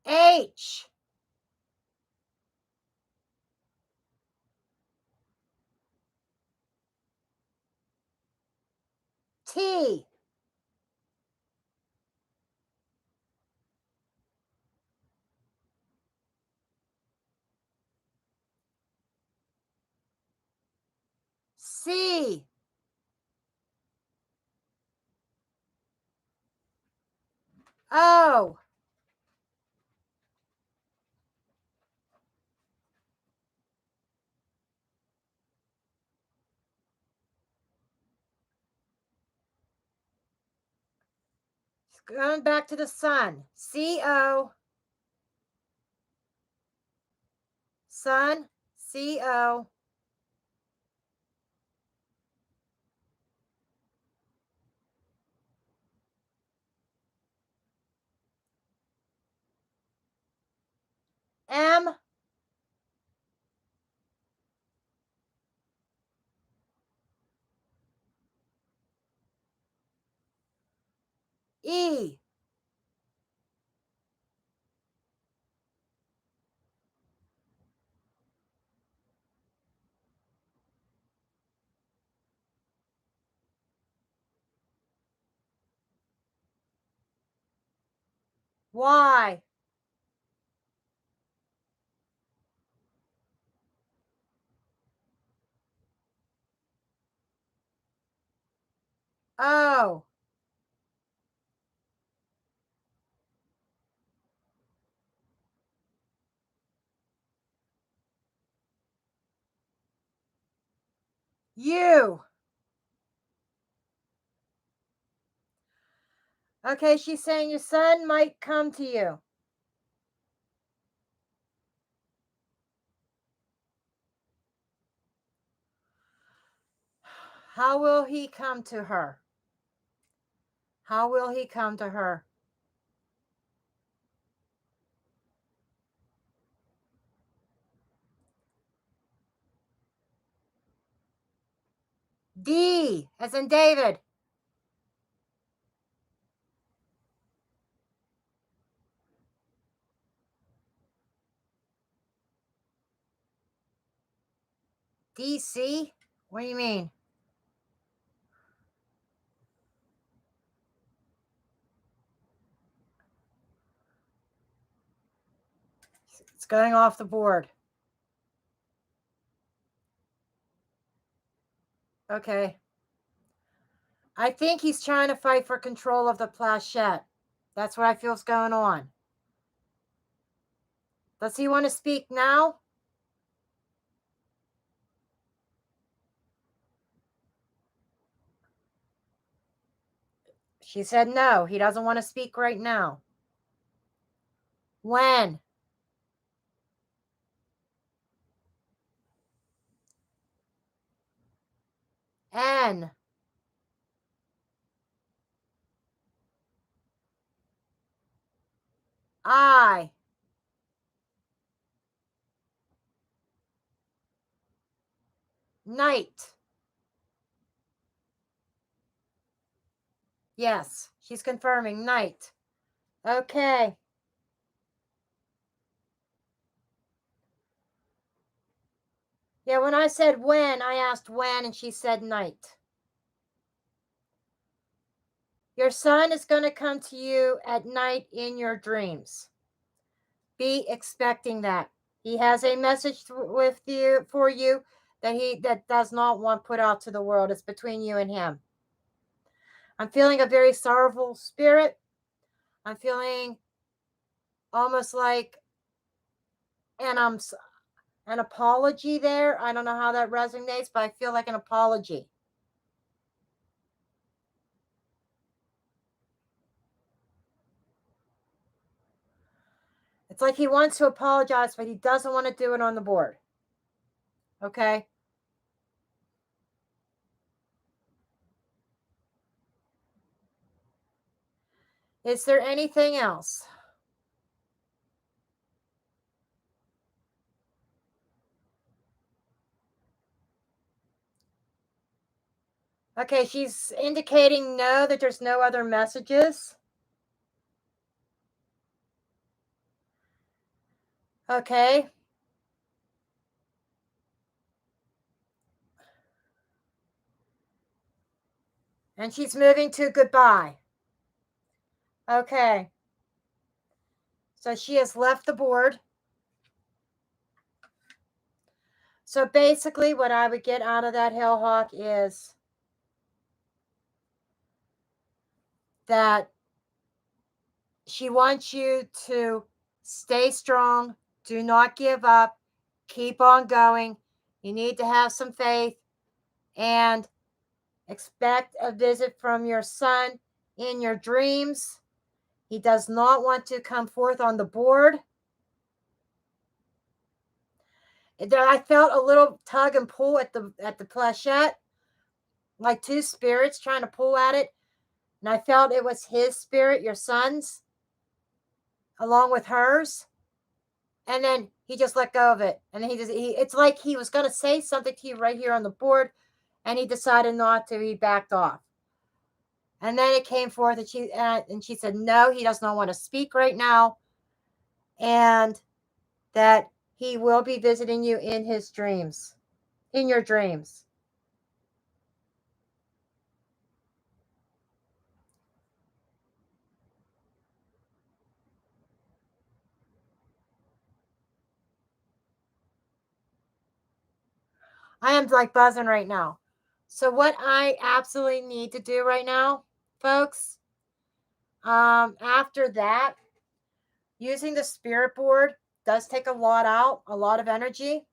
[SPEAKER 1] H. T. C. O. Going back to the sun. C-O. Sun. C-O. M. E. Y. Oh. You. Okay, she's saying your son might come to you. How will he come to her? How will he come to her? D, as in David. DC? What do you mean? It's going off the board. Okay. I think he's trying to fight for control of the planchette. That's what I feel is going on. Does he want to speak now? She said no, he doesn't want to speak right now. When? N. I. Night. Yes, she's confirming night. Okay. Yeah, when I said when, I asked when, and she said night. Your son is going to come to you at night in your dreams. Be expecting that. He has a message with you for you that does not want put out to the world. It's between you and him. I'm feeling a very sorrowful spirit. I'm feeling almost like an apology there. I don't know how that resonates, but I feel like an apology. It's like he wants to apologize, but he doesn't want to do it on the board. Okay? Is there anything else? Okay, she's indicating no, that there's no other messages. Okay. And she's moving to goodbye. Okay. So she has left the board. So basically, what I would get out of that Hellhawk is that she wants you to stay strong, do not give up, keep on going. You need to have some faith and expect a visit from your son in your dreams. He does not want to come forth on the board. I felt a little tug and pull at the planchette, like two spirits trying to pull at it. And I felt it was his spirit, your son's, along with hers. And then he just let go of it. And then it's like he was going to say something to you right here on the board, and he decided not to. He backed off. And then it came forth, and she said, no, he does not want to speak right now. And that he will be visiting you in his dreams, in your dreams. I am like buzzing right now. So what I absolutely need to do right now, folks, after that, using the spirit board does take a lot out, a lot of energy.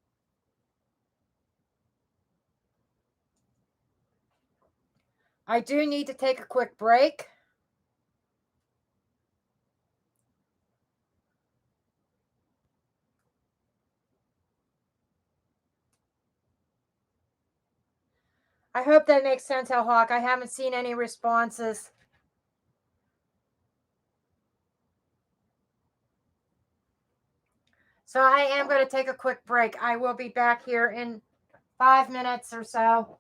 [SPEAKER 1] I do need to take a quick break. I hope that makes sense, Hawk. I haven't seen any responses. So I am going to take a quick break. I will be back here in 5 minutes or so.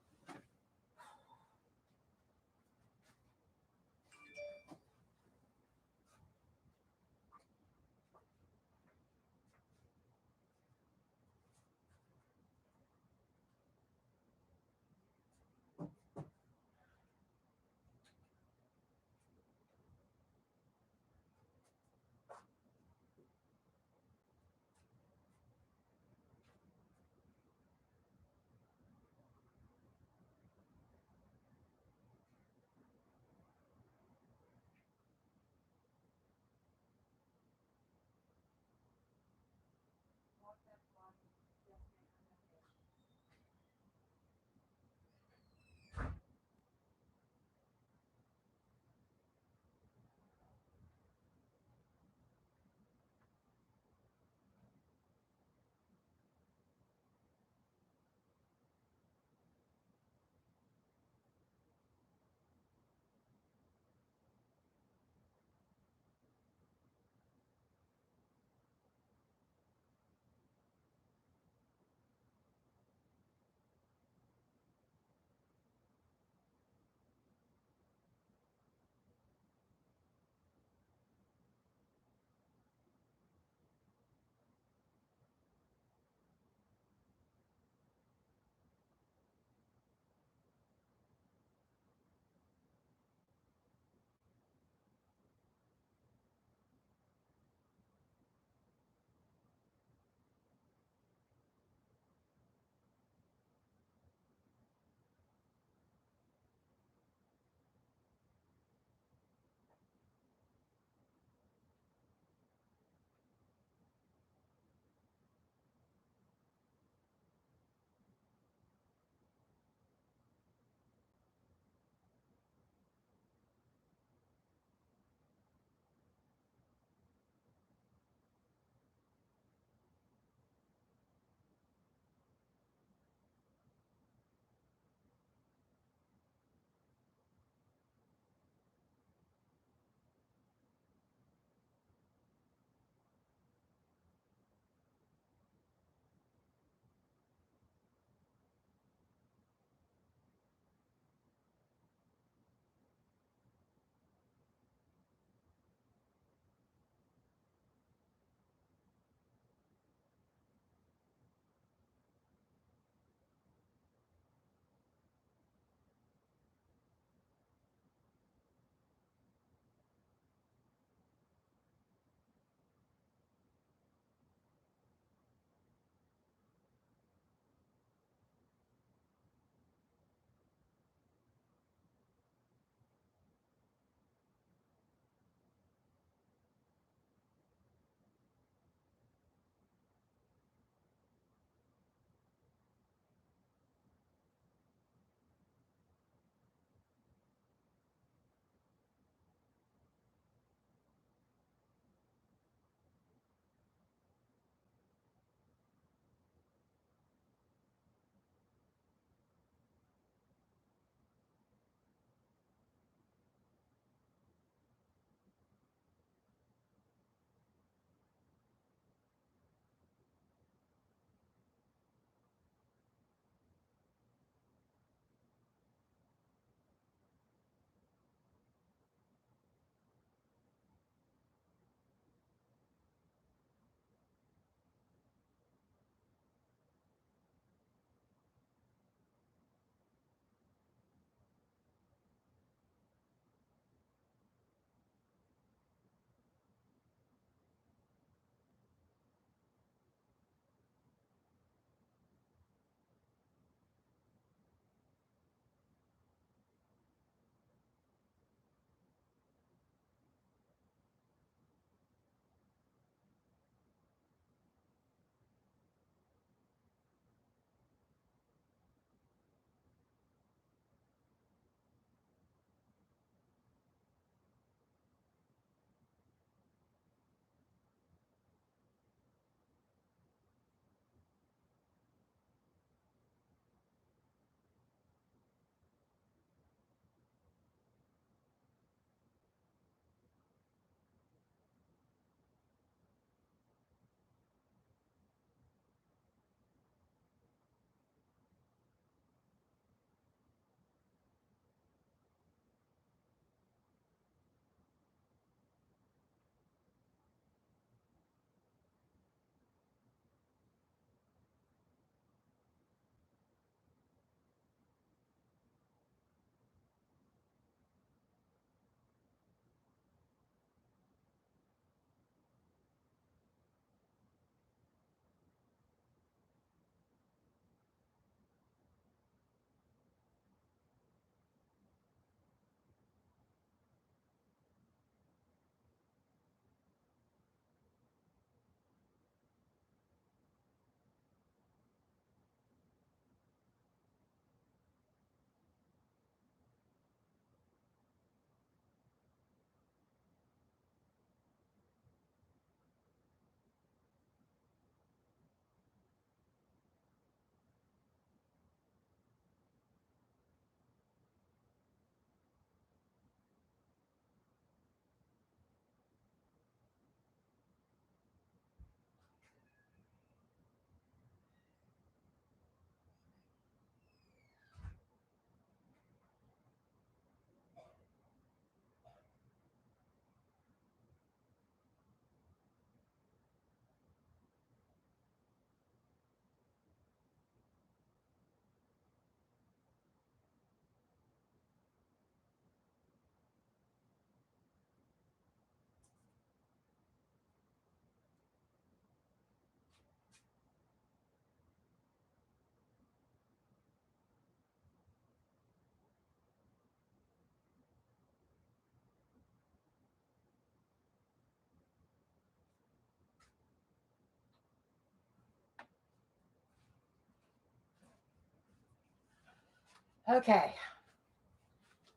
[SPEAKER 1] Okay.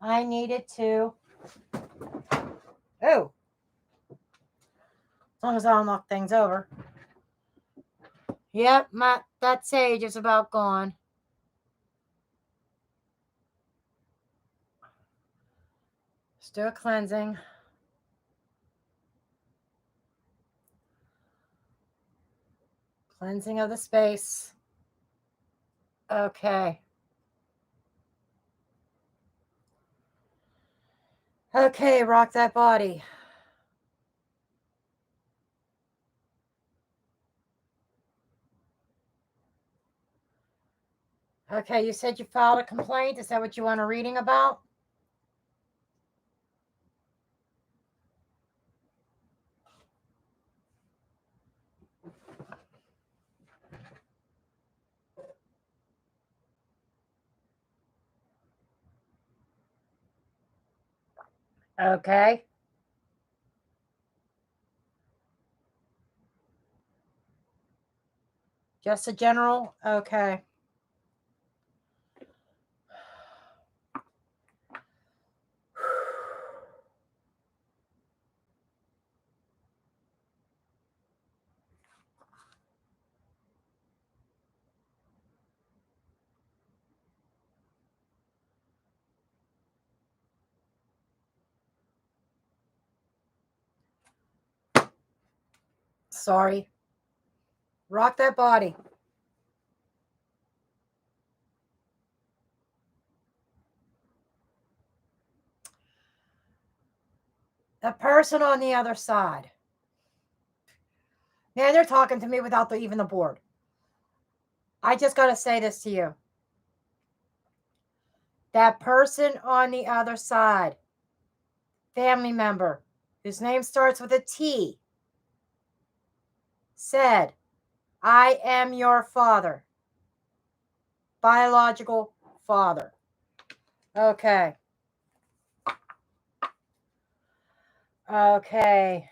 [SPEAKER 1] I needed to. Oh. As long as I don't knock things over. Yep, that sage is about gone. Let's do a cleansing. Cleansing of the space. Okay. Okay, rock that body. Okay, you said you filed a complaint. Is that what you want a reading about? Okay. Just a general? Okay. Sorry. Rock that body. The person on the other side. Man, they're talking to me without even the board. I just got to say this to you. That person on the other side, family member, whose name starts with a T, said, I am your father. Biological father. Okay. Okay.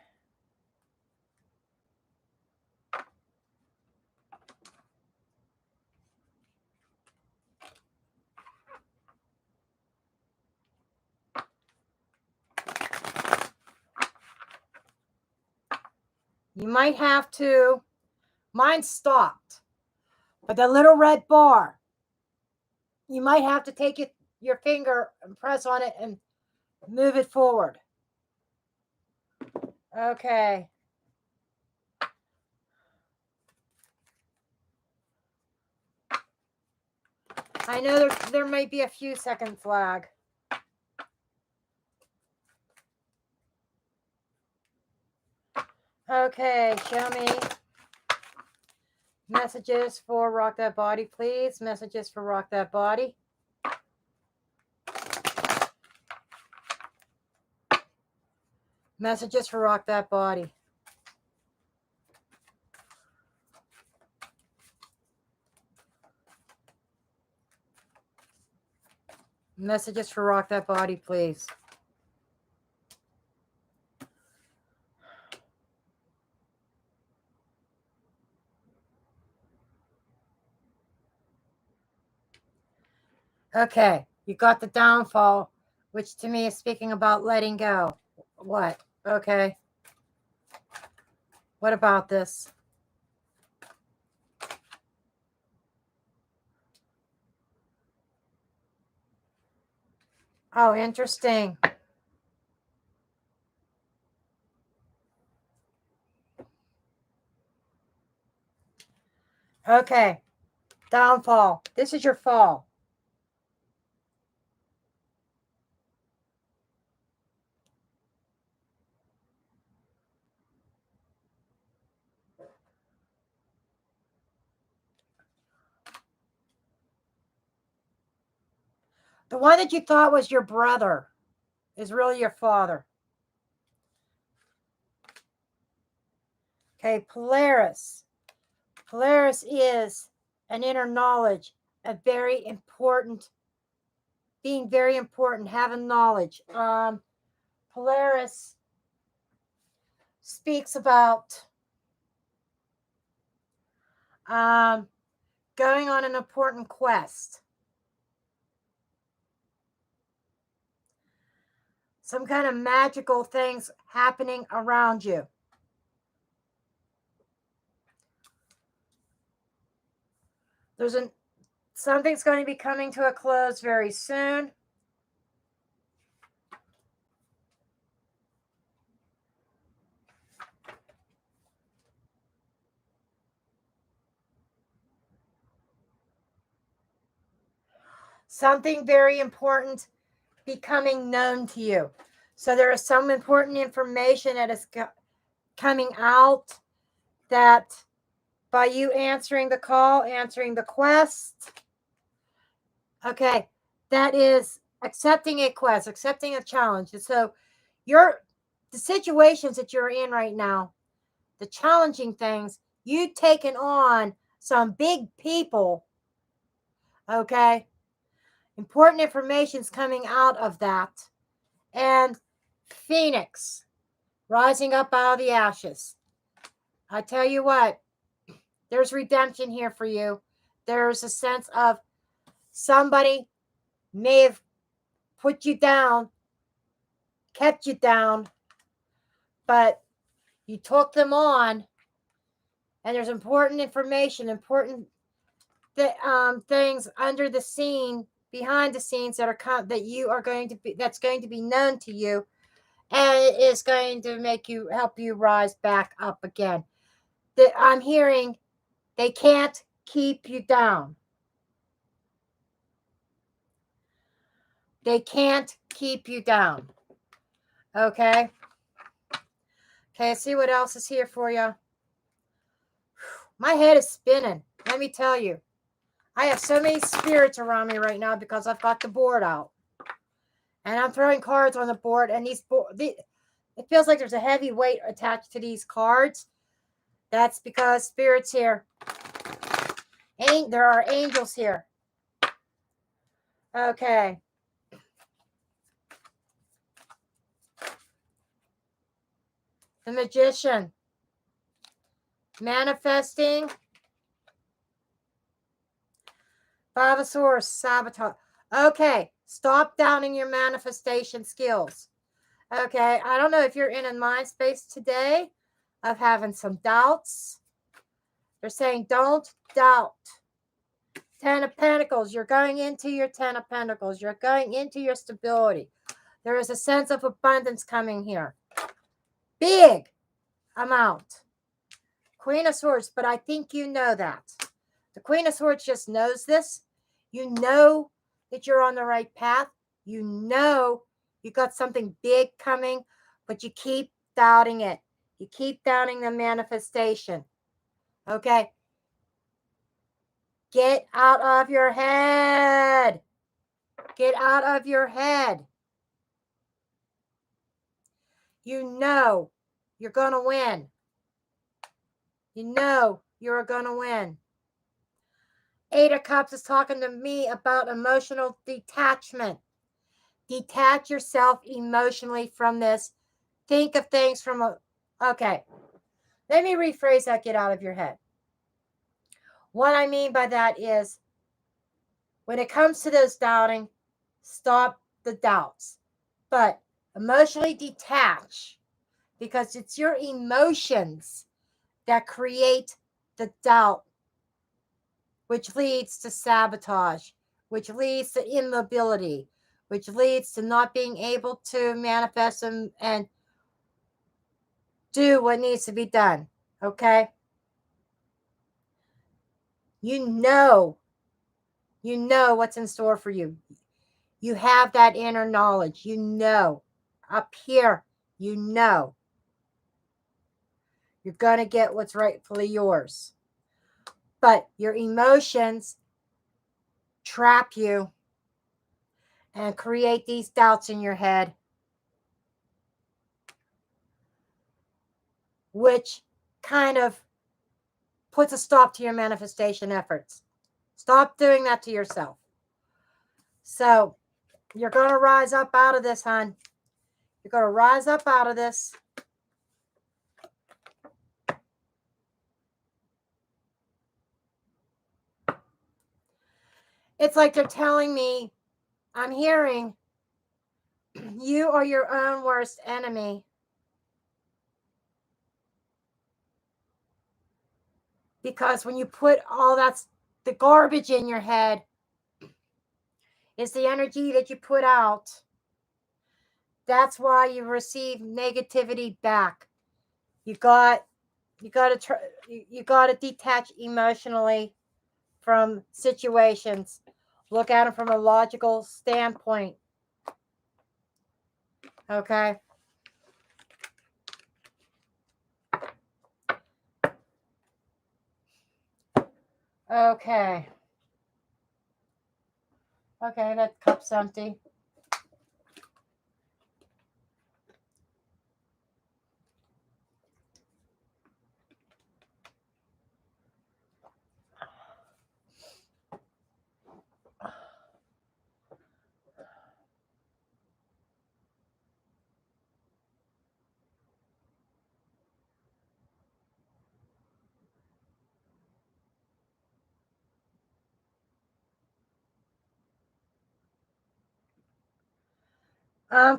[SPEAKER 1] You might have to, mine stopped, but the little red bar, you might have to take your finger and press on it and move it forward. Okay. I know there might be a few seconds lag. Okay, show me messages for Rock That Body, please. Messages for Rock That Body. Messages for Rock That Body. Messages for Rock That Body, please. Okay, you got the downfall, which to me is speaking about letting go. What? Okay. What about this? Oh, interesting. Okay. Downfall. This is your fall. The one that you thought was your brother is really your father. Okay, Polaris. Polaris is an inner knowledge, a very important, being very important, having knowledge. Polaris speaks about going on an important quest. some kind of magical things happening around you. Something's going to be coming to a close very soon. Something very important becoming known to you. So there is some important information that is coming out that by you answering the call, answering the quest, okay, that is accepting a quest, accepting a challenge. And so the situations that you're in right now, the challenging things, you've taken on some big people, okay? Important information is coming out of that. And Phoenix rising up out of the ashes. I tell you what, there's redemption here for you. There's a sense of somebody may have put you down, kept you down, but you took them on. And there's important information, important things under the scene, behind the scenes that are that's going to be known to you, and it is going to help you rise back up again. That I'm hearing, they can't keep you down. They can't keep you down. Okay. Okay, see what else is here for you. My head is spinning. Let me tell you. I have so many spirits around me right now because I've got the board out. And I'm throwing cards on the board, and it feels like there's a heavy weight attached to these cards. That's because spirits here. There are angels here. Okay. The Magician. Manifesting. Five of Swords. Sabotage. Okay. Stop doubting your manifestation skills. Okay. I don't know if you're in a mind space today of having some doubts. They're saying don't doubt. Ten of Pentacles. You're going into your Ten of Pentacles. You're going into your stability. There is a sense of abundance coming here. Big amount. Queen of Swords, but I think you know that. The Queen of Swords just knows this. You know that you're on the right path. You know you got something big coming, but you keep doubting it. You keep doubting the manifestation. Okay? Get out of your head. Get out of your head. You know you're going to win. You know you're going to win. Eight of Cups is talking to me about emotional detachment. Detach yourself emotionally from this. Think of things okay. Let me rephrase that. Get out of your head. What I mean by that is, when it comes to those doubting, stop the doubts. But emotionally detach, because it's your emotions that create the doubt, which leads to sabotage, which leads to immobility, which leads to not being able to manifest and do what needs to be done. Okay? You know what's in store for you. You have that inner knowledge. You know. Up here, you know. You're going to get what's rightfully yours. But your emotions trap you and create these doubts in your head, which kind of puts a stop to your manifestation efforts. Stop doing that to yourself. So you're going to rise up out of this, hon. You're going to rise up out of this. It's like they're telling me, I'm hearing, You are your own worst enemy. Because when you put all the garbage in your head, it's the energy that you put out. That's why you receive negativity back. You got to detach emotionally from situations. Look at them from a logical standpoint. Okay? Okay. Okay, that cup's empty.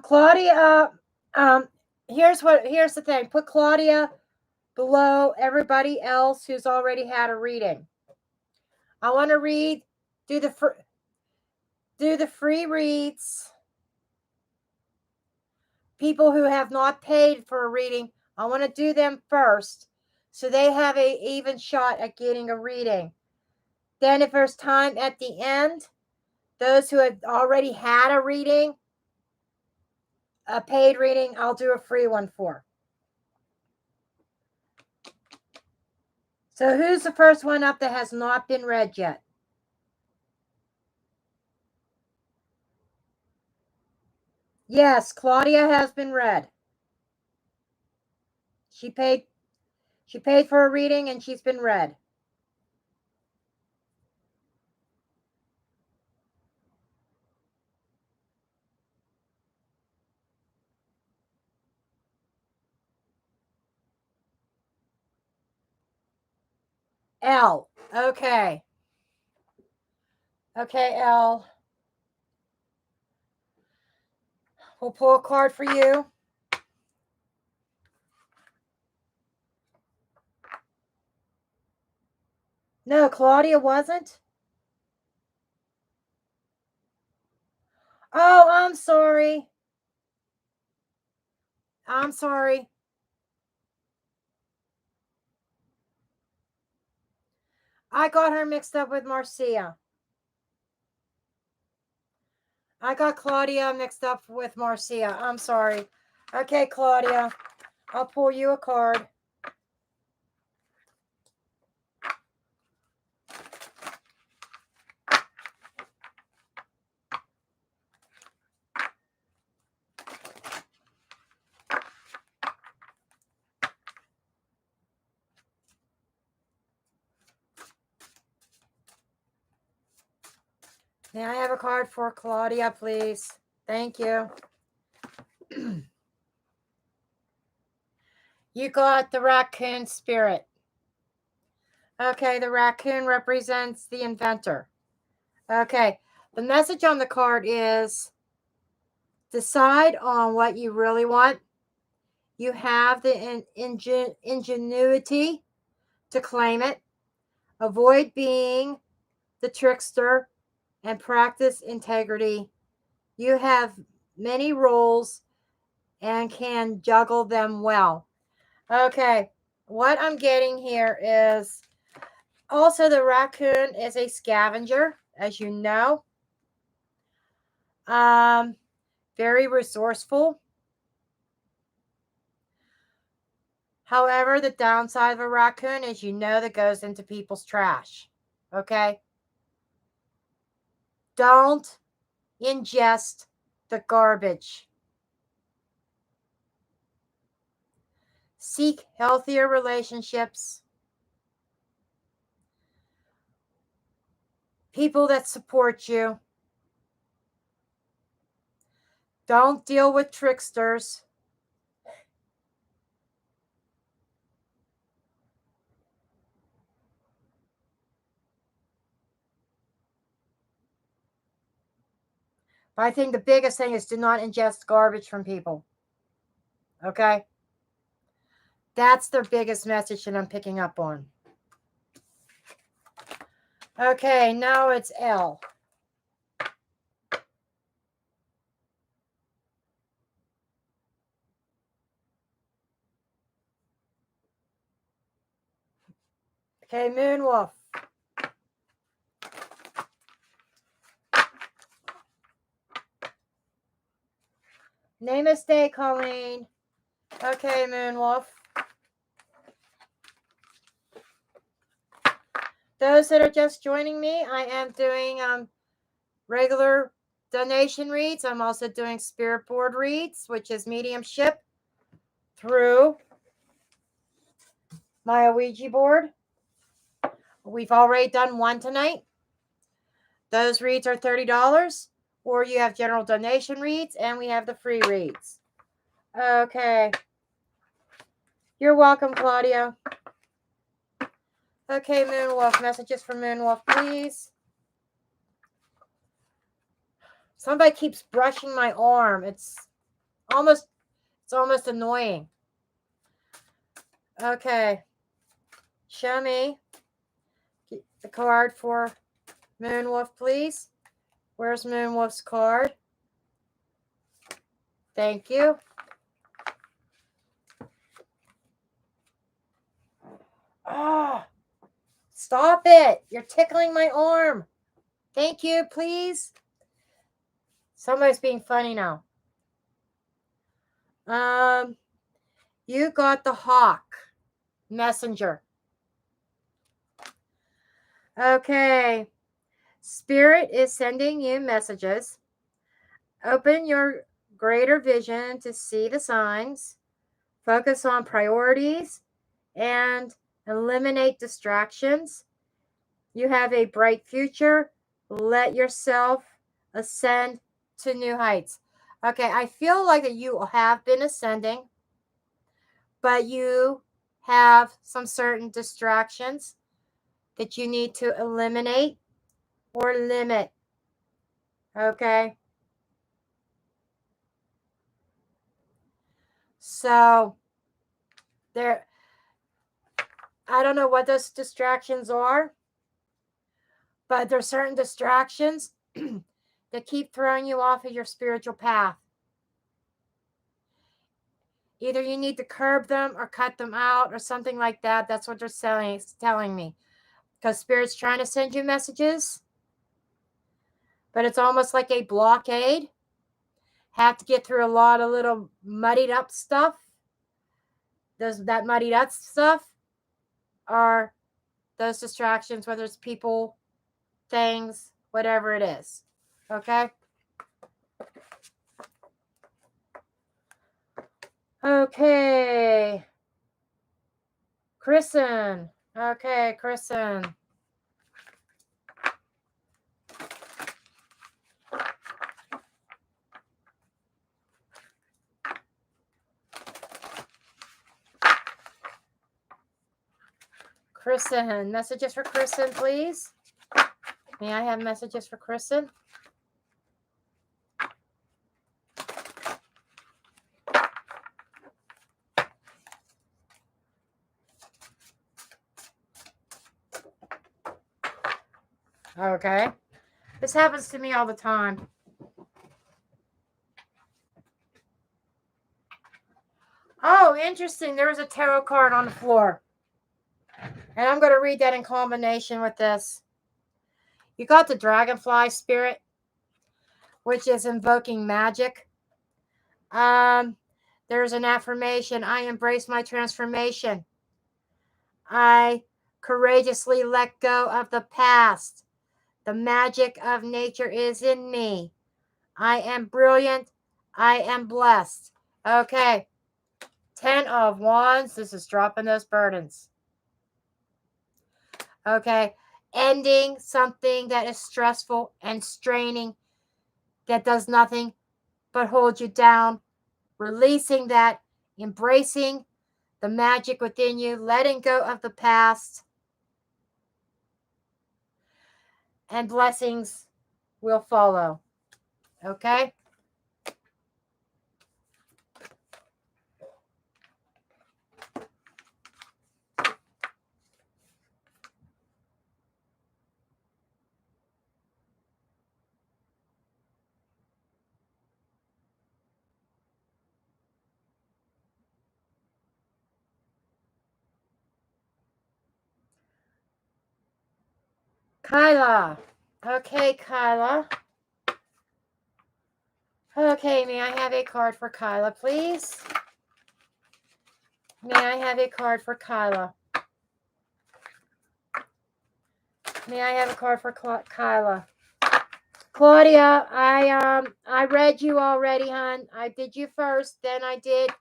[SPEAKER 1] Claudia, here's the thing. Put Claudia below everybody else who's already had a reading. I want to read, do the free reads. People who have not paid for a reading, I want to do them first, so they have a even shot at getting a reading. Then, if there's time at the end, those who have already had a reading, a paid reading, I'll do a free one for. So who's the first one up that has not been read yet? Yes, Claudia has been read. She paid for a reading and she's been read. L. Okay. Okay, L. We'll pull a card for you. No, Claudia wasn't. Oh, I'm sorry. I'm sorry. I got her mixed up with Marcia. I got Claudia mixed up with Marcia. I'm sorry. Okay, Claudia. I'll pull you a card. May I have a card for Claudia, please? Thank you. You got the raccoon spirit. Okay, the raccoon represents the inventor. Okay, the message on the card is decide on what you really want. You have the ingenuity to claim it. Avoid being the trickster and practice integrity. You have many roles and can juggle them well. Okay, what I'm getting here is also the raccoon is a scavenger, as you know. Very resourceful. However, the downside of a raccoon is that goes into people's trash. Okay? Don't ingest the garbage. Seek healthier relationships. People that support you. Don't deal with tricksters. But I think the biggest thing is do not ingest garbage from people. Okay? That's their biggest message that I'm picking up on. Okay, now it's L. Okay, Moonwolf. Namaste, Colleen. Okay, Moonwolf. Those that are just joining me, I am doing regular donation reads. I'm also doing spirit board reads, which is mediumship through my Ouija board. We've already done one tonight. Those reads are $30, or you have general donation reads, and we have the free reads. Okay. You're welcome, Claudia. Okay, Moonwolf. Messages for Moonwolf, please. Somebody keeps brushing my arm. It's almost annoying. Okay. Show me the card for Moonwolf, please. Where's Moonwolf's card? Thank you. Ah, stop it. You're tickling my arm. Thank you, please. Somebody's being funny now. You got the hawk messenger. Okay. Spirit is sending you messages. Open your greater vision to see the signs. Focus on priorities and eliminate distractions. You have a bright future. Let yourself ascend to new heights. Okay, I feel like that you have been ascending, but you have some certain distractions that you need to eliminate or limit. Okay? So, I don't know what those distractions are, but there's certain distractions that keep throwing you off of your spiritual path. Either you need to curb them or cut them out or something like that. That's what they're telling me. Because Spirit's trying to send you messages, but it's almost like a blockade. Have to get through a lot of little muddied up stuff. That muddied up stuff are those distractions, whether it's people, things, whatever it is. Okay? Okay. Kristen. Okay, Kristen. Kristen. Messages for Kristen, please. May I have messages for Kristen? Okay. This happens to me all the time. Oh, interesting. There was a tarot card on the floor. And I'm going to read that in combination with this. You got the dragonfly spirit, which is invoking magic. There's an affirmation. I embrace my transformation. I courageously let go of the past. The magic of nature is in me. I am brilliant. I am blessed. Okay. 10 of Wands. This is dropping those burdens. Okay. Ending something that is stressful and straining, that does nothing but hold you down. Releasing that. Embracing the magic within you. Letting go of the past. And blessings will follow. Okay? Kyla. Okay, Kyla. Okay, may I have a card for Kyla, please? May I have a card for Kyla? May I have a card for Kyla? Claudia, I read you already, hon. I did you first, then I did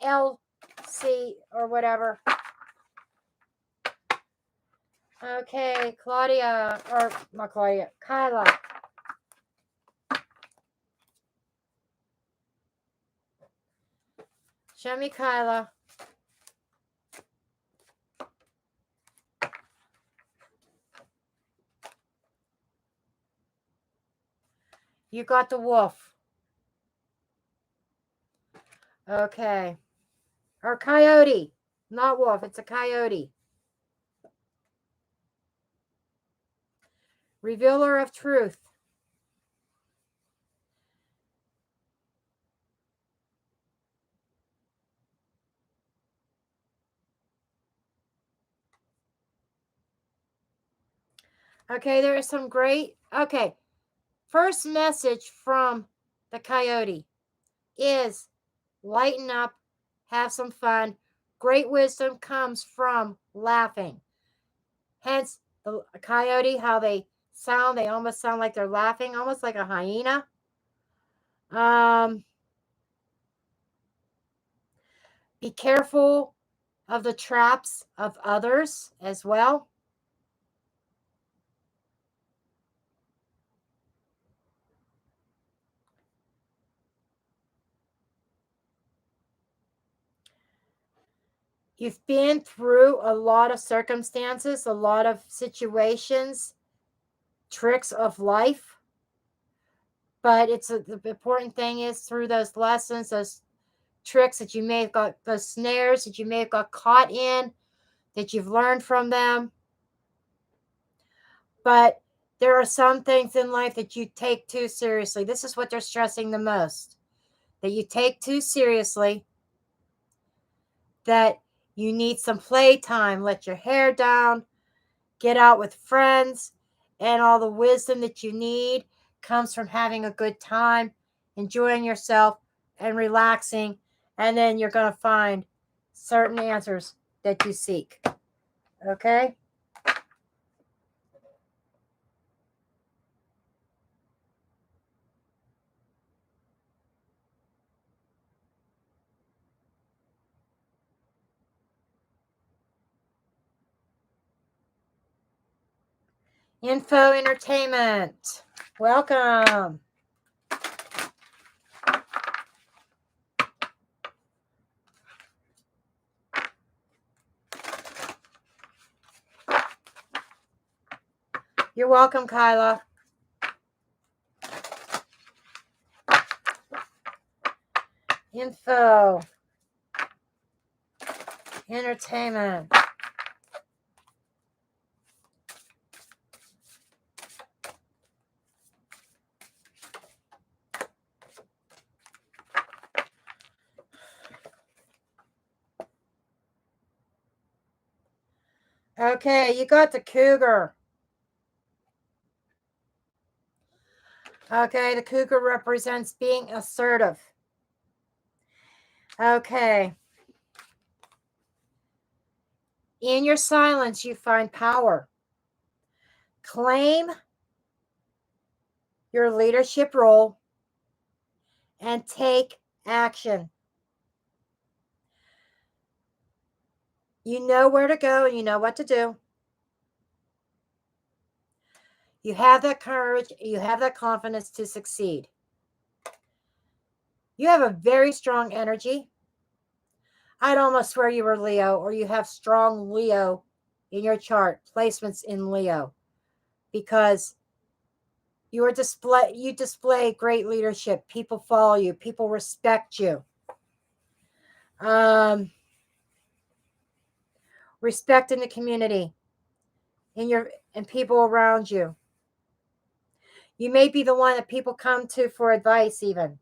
[SPEAKER 1] LC or whatever. Okay, Claudia, or not Claudia, Kyla. Show me Kyla. You got the wolf. Okay. Or coyote. Not wolf, it's a coyote. Revealer of truth. Okay, there is some great. Okay. First message from the coyote is lighten up, have some fun. Great wisdom comes from laughing. Hence, the coyote, how they sound, they almost sound like they're laughing, almost like a hyena. Be careful of the traps of others as well. You've been through a lot of circumstances, a lot of situations, tricks of life. But the important thing is through those lessons, those tricks that you may have got, those snares that you may have got caught in, that you've learned from them. But there are some things in life that you take too seriously. This is what they're stressing the most, that you take too seriously, that you need some playtime, let your hair down, get out with friends, and all the wisdom that you need comes from having a good time, enjoying yourself, and relaxing. And then you're going to find certain answers that you seek. Okay? Info Entertainment. Welcome. You're welcome, Kyla. Info Entertainment. Okay, you got the cougar. Okay, the cougar represents being assertive. Okay. In your silence, you find power. Claim your leadership role and take action. You know where to go and you know what to do. You have that courage, you have that confidence to succeed. You have a very strong energy. I'd almost swear you were Leo, or you have strong Leo in your chart, placements in Leo, because You display great leadership. People follow you. People respect you. Respect in the community, and people around you. You may be the one that people come to for advice, even.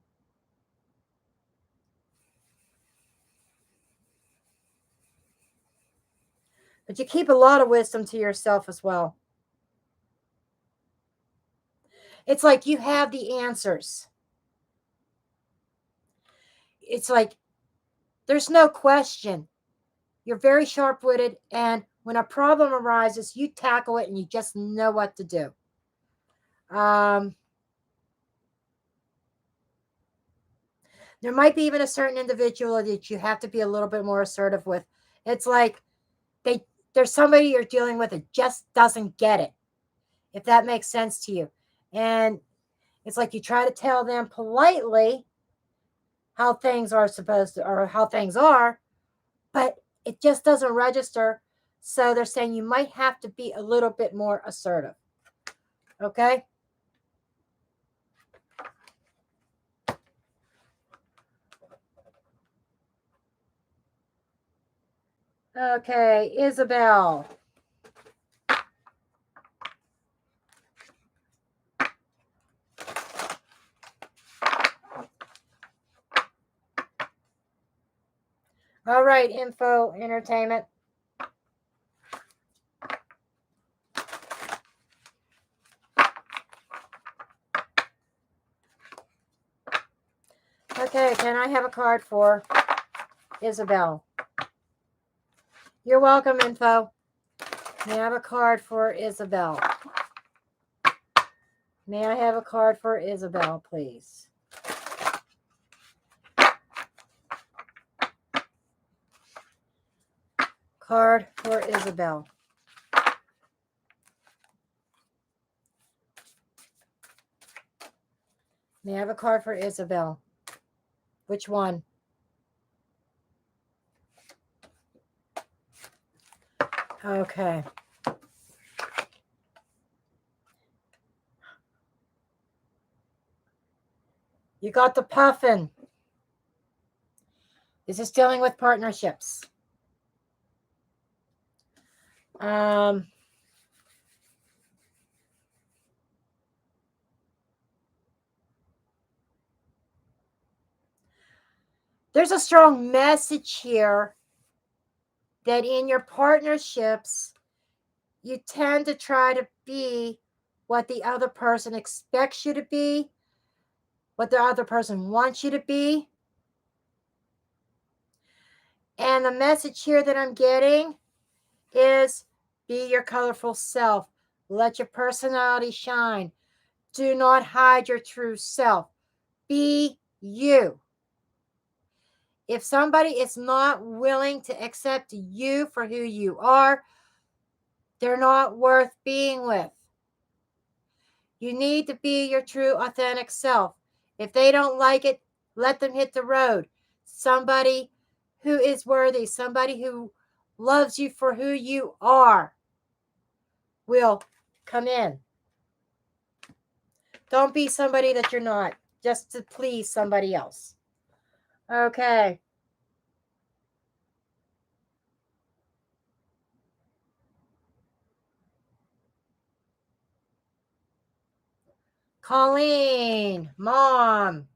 [SPEAKER 1] But you keep a lot of wisdom to yourself as well. It's like you have the answers. It's like there's no question. You're very sharp-witted, and when a problem arises, you tackle it and you just know what to do. There might be even a certain individual that you have to be a little bit more assertive with. It's like there's somebody you're dealing with that just doesn't get it, if that makes sense to you. And it's like you try to tell them politely how things are supposed to, or how things are, but it just doesn't register. So they're saying you might have to be a little bit more assertive. Okay? Okay, Isabel. All right, info, entertainment. Okay, can I have a card for Isabel? You're welcome, info. May I have a card for Isabel? May I have a card for Isabel, please? Card for Isabel. May I have a card for Isabel? Which one? Okay. You got the puffin. This is dealing with partnerships. There's a strong message here that in your partnerships, you tend to try to be what the other person expects you to be, what the other person wants you to be. And the message here that I'm getting is be your colorful self. Let your personality shine. Do not hide your true self. Be you. If somebody is not willing to accept you for who you are, they're not worth being with. You need to be your true, authentic self. If they don't like it, let them hit the road. Somebody who is worthy, somebody who loves you for who you are, will come in. Don't be somebody that you're not, just to please somebody else. Okay. Colleen, Mom.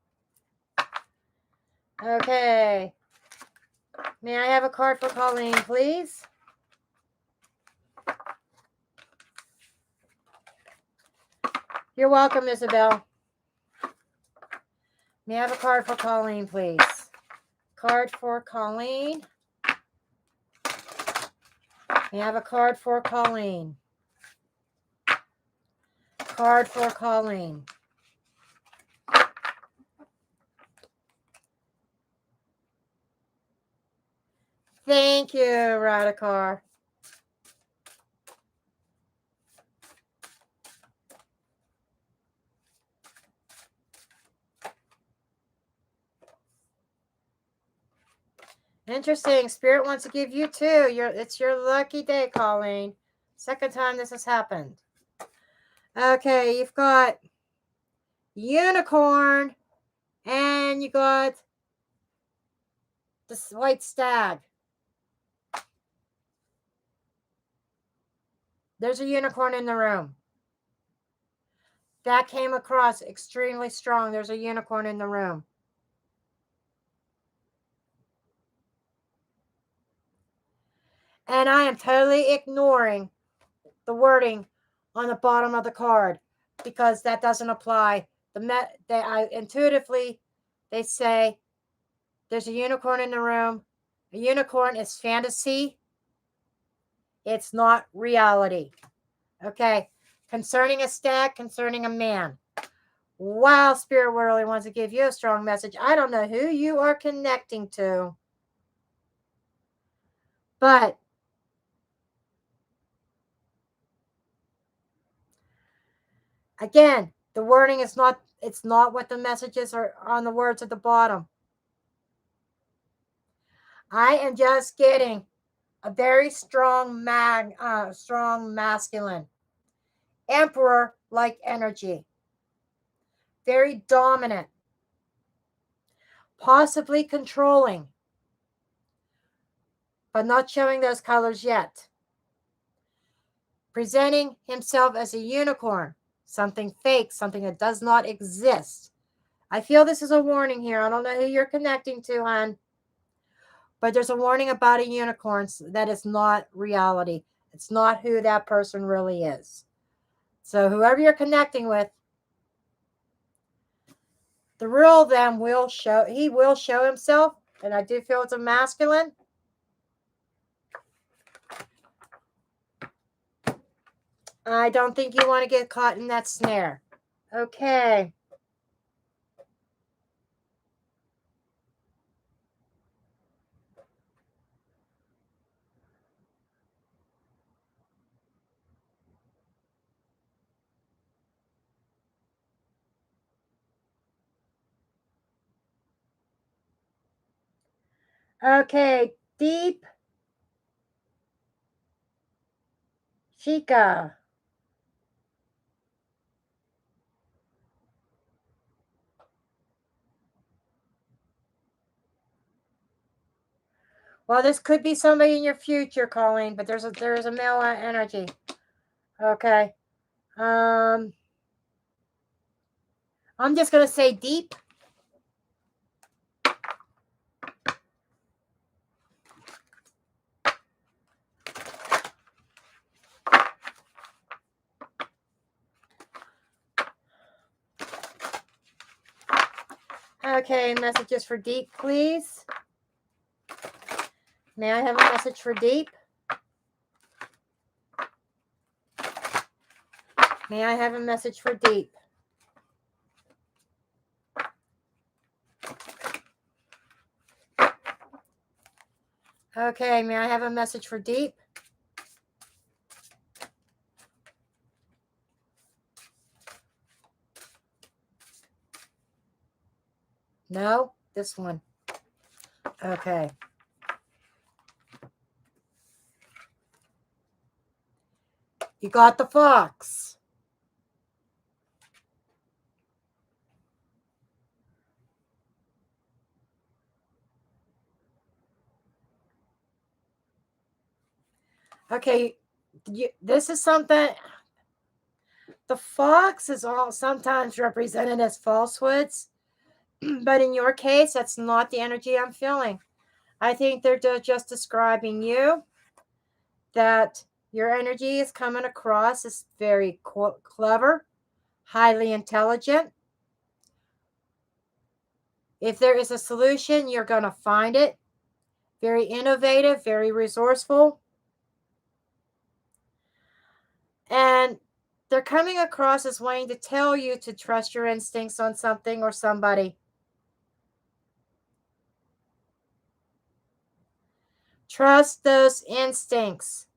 [SPEAKER 1] Okay. May I have a card for Colleen, please? You're welcome, Isabel. May I have a card for Colleen, please? Card for Colleen. May I have a card for Colleen? Card for Colleen. Thank you, Radikar. Interesting. Spirit wants to give you two. It's your lucky day, Colleen. Second time this has happened. Okay, you've got unicorn, and you got this white stag. There's a unicorn in the room. That came across extremely strong. There's a unicorn in the room. And I am totally ignoring the wording on the bottom of the card because that doesn't apply. Intuitively, they say there's a unicorn in the room. A unicorn is fantasy. It's not reality. Okay. Concerning a stag, concerning a man. Wow, Spirit really wants to give you a strong message. I don't know who you are connecting to, but again, the wording is not, it's not what the messages are on the words at the bottom. I am just getting a very strong masculine, emperor-like energy, very dominant, possibly controlling, but not showing those colors yet. Presenting himself as a unicorn, something fake, something that does not exist. I feel this is a warning here. I don't know who you're connecting to, hon, but there's a warning about a unicorn that is not reality. It's not who that person really is. So whoever you're connecting with, the real them will show, he will show himself, and I do feel it's a masculine. I don't think you want to get caught in that snare. Okay. Okay, deep Chica. Well, this could be somebody in your future, Colleen, but there's a male energy. Okay. I'm just gonna say deep. Okay, messages for deep, please. May I have a message for deep? May I have a message for deep? Okay, may I have a message for deep? No, this one. Okay. You got the fox. Okay, this is something. The fox is all sometimes represented as falsehoods, but in your case, that's not the energy I'm feeling. I think they're just describing you, that your energy is coming across as very clever, highly intelligent. If there is a solution, you're going to find it. Very innovative, very resourceful. And they're coming across as wanting to tell you to trust your instincts on something or somebody. Trust those instincts.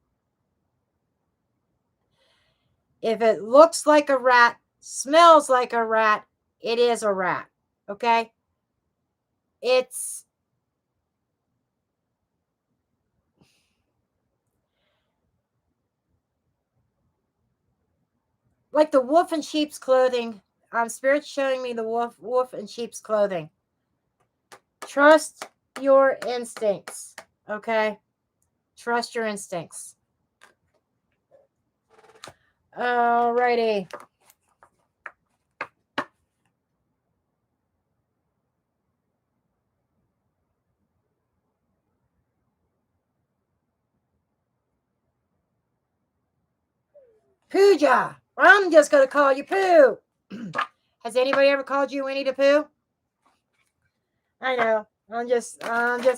[SPEAKER 1] If it looks like a rat, smells like a rat, it is a rat. Okay? It's like the wolf in sheep's clothing Spirit's showing me the wolf in sheep's clothing. Trust your instincts, okay? Trust your instincts. Alrighty. Pooja. I'm just going to call you Pooh. Has anybody ever called you Winnie the Pooh? I know. I'm just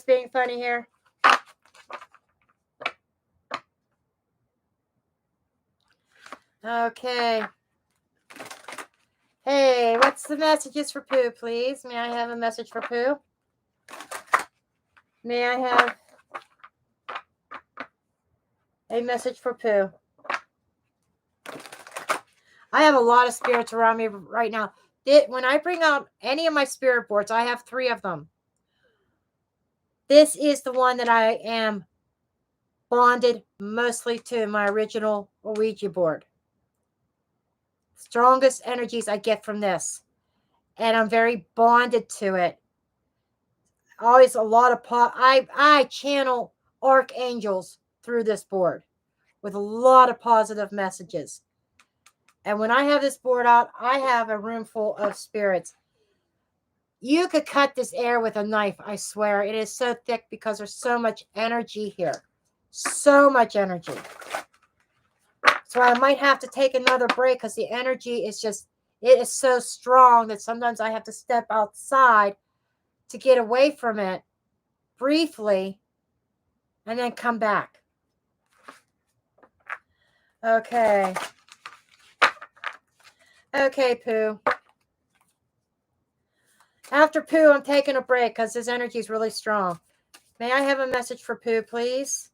[SPEAKER 1] being funny here. Okay. Hey, what's the messages for Pooh, please? May I have a message for Pooh? May I have a message for Pooh? I have a lot of spirits around me right now. When I bring out any of my spirit boards, I have 3 of them. This is the one that I am bonded mostly to my original Ouija board. Strongest energies I get from this. And I'm very bonded to it. Always a lot of I channel archangels through this board with a lot of positive messages. And when I have this board out, I have a room full of spirits. You could cut this air with a knife, I swear. It is so thick because there's so much energy here. So much energy. So I might have to take another break because the energy is just, it is so strong that sometimes I have to step outside to get away from it briefly and then come back. Okay. Okay, Pooh. After Pooh, I'm taking a break because his energy is really strong. May I have a message for Pooh, please?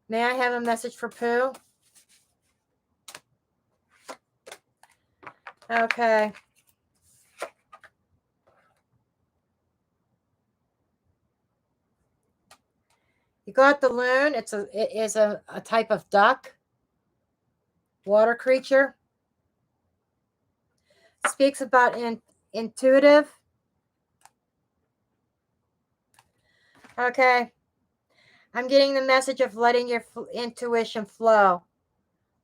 [SPEAKER 1] May I have a message for Pooh? Okay. You got the loon. It is a type of duck, water creature. Speaks about intuitive. Okay. I'm getting the message of letting your intuition flow.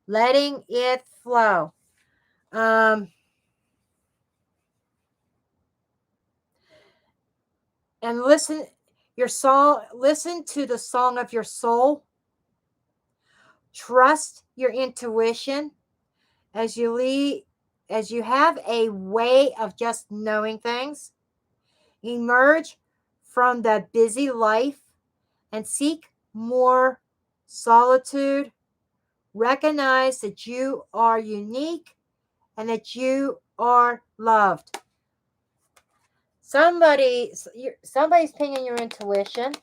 [SPEAKER 1] Letting it flow. And listen to the song of your soul. Trust your intuition as you have a way of just knowing things. Emerge from the busy life and seek more solitude. Recognize that you are unique and that you are loved. Somebody's pinging your intuition.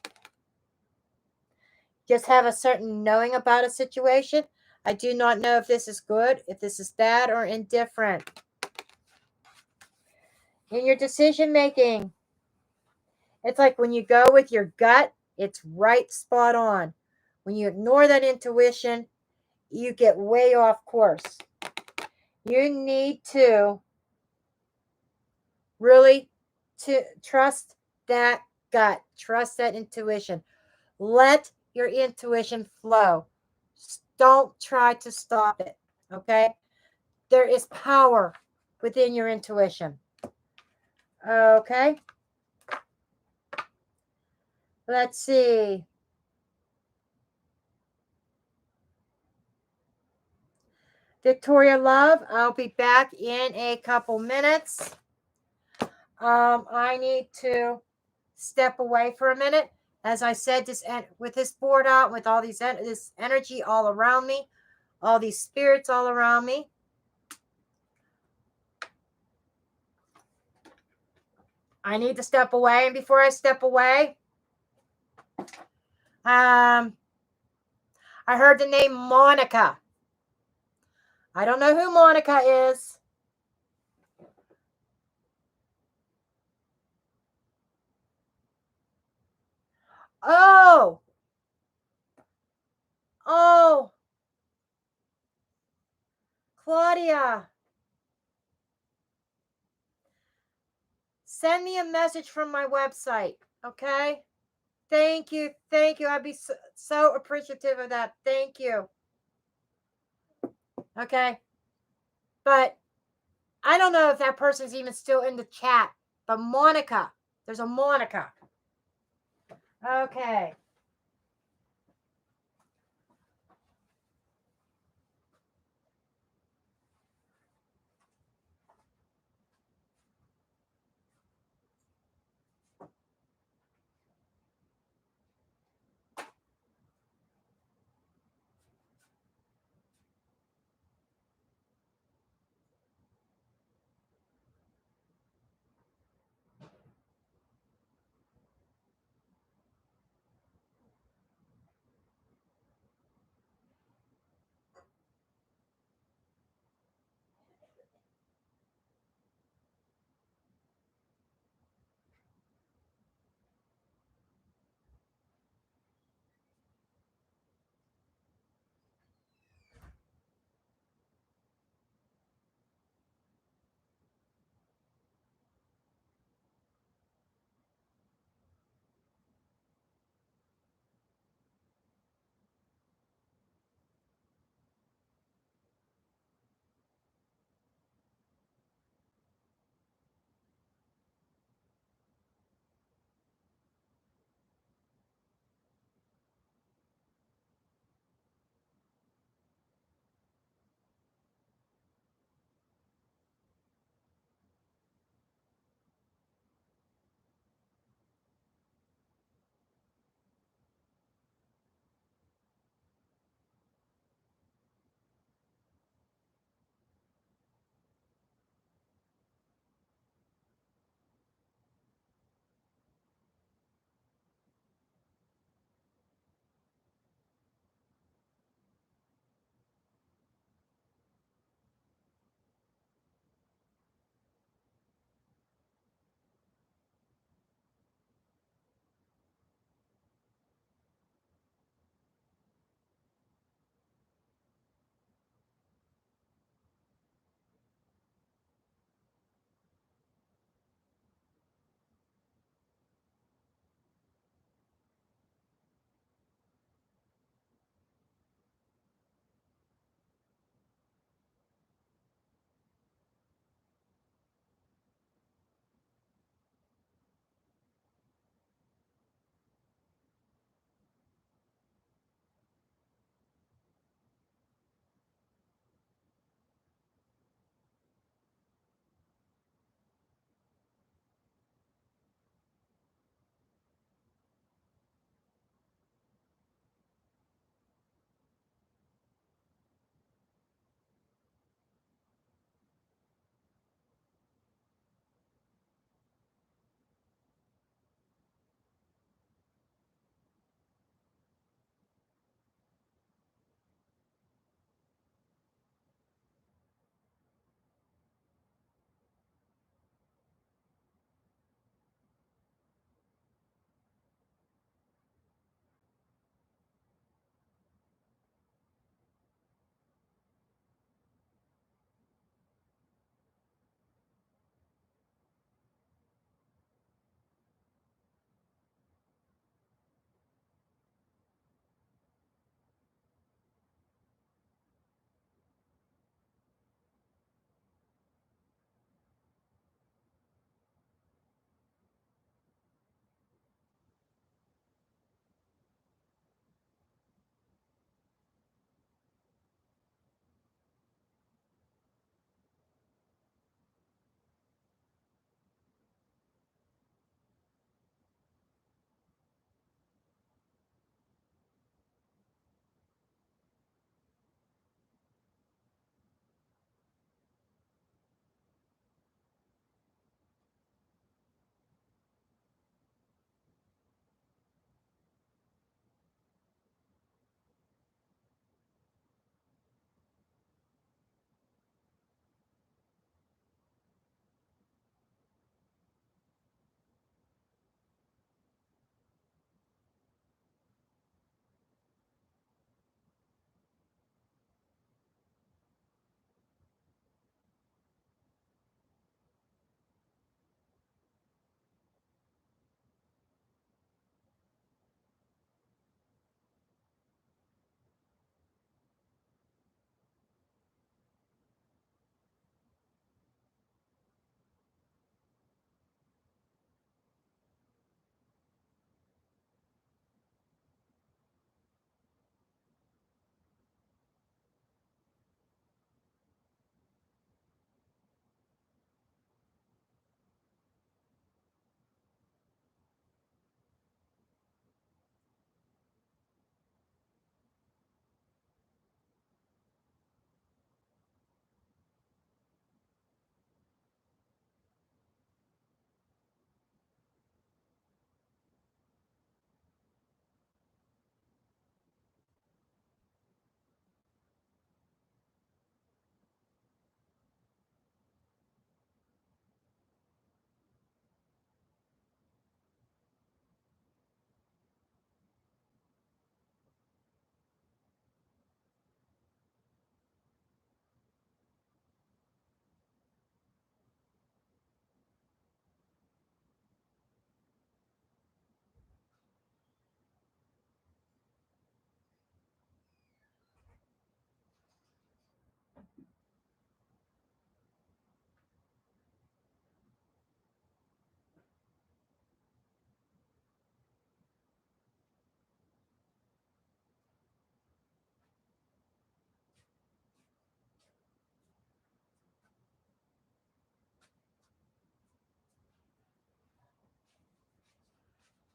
[SPEAKER 1] Just have a certain knowing about a situation. I do not know if this is good, if this is bad, or indifferent. In your decision making, it's like when you go with your gut, it's right spot on. When you ignore that intuition, you get way off course. You need to really trust that gut, trust that intuition. Let your intuition flow. Don't try to stop it, okay? There is power within your intuition. Okay? Let's see. Victoria Love, I'll be back in a couple minutes. I need to step away for a minute. As I said, with this board out, with all this energy all around me, all these spirits all around me. I need to step away. And before I step away, I heard the name Monica. I don't know who Monica is. Oh. Claudia, send me a message from my website, okay? Thank you. Thank you. I'd be so appreciative of that. Thank you. Okay. But I don't know if that person's even still in the chat. But Monica, there's a Monica. Okay.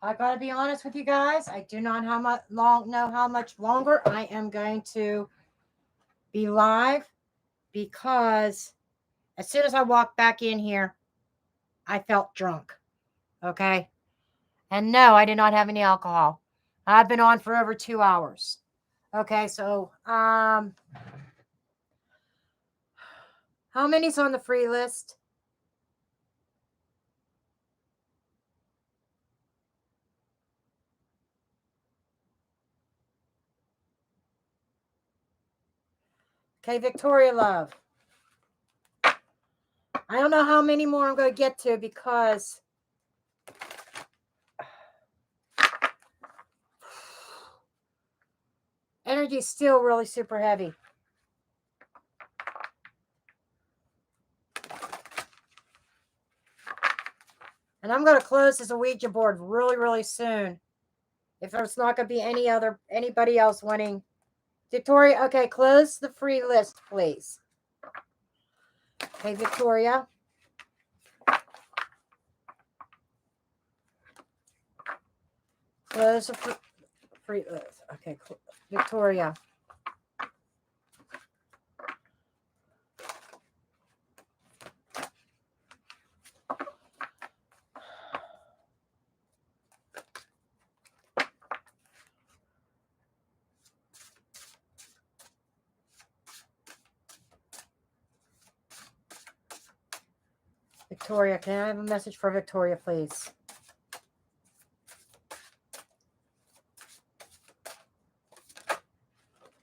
[SPEAKER 1] I gotta be honest with you guys. I do not know how much longer I am going to be live, because as soon as I walked back in here, I felt drunk. Okay. And no, I did not have any alcohol. I've been on for over 2 hours. Okay, so how many's on the free list? Okay, Victoria Love. I don't know how many more I'm going to get to, because energy is still really super heavy. And I'm going to close this Ouija board really, really soon. If there's not going to be anybody else wanting. Victoria, okay, close the free list, please. Okay, Victoria. Close the free list. Okay, Victoria. Victoria, can I have a message for Victoria, please?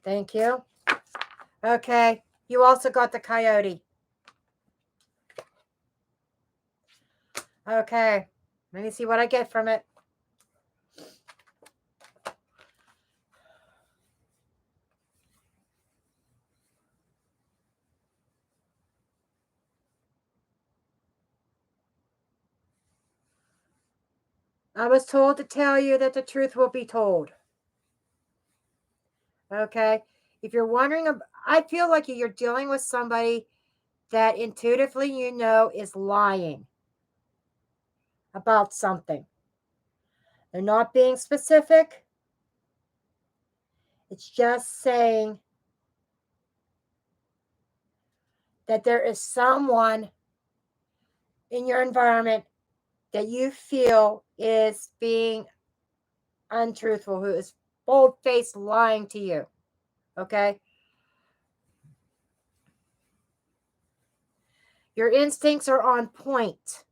[SPEAKER 1] Thank you. Okay, you also got the coyote. Okay, let me see what I get from it. I was told to tell you that the truth will be told. Okay, if you're wondering, I feel like you're dealing with somebody that intuitively you know is lying about something. They're not being specific. It's just saying that there is someone in your environment that you feel is being untruthful, who is bold-faced lying to you. Okay? Your instincts are on point.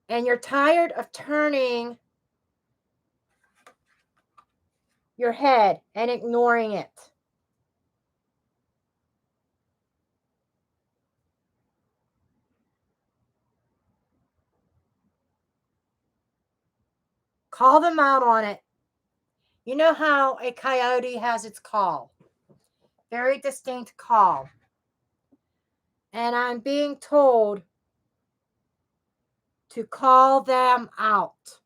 [SPEAKER 1] And you're tired of turning your head and ignoring it. Call them out on it. You know how a coyote has its call. Very distinct call. And I'm being told to call them out.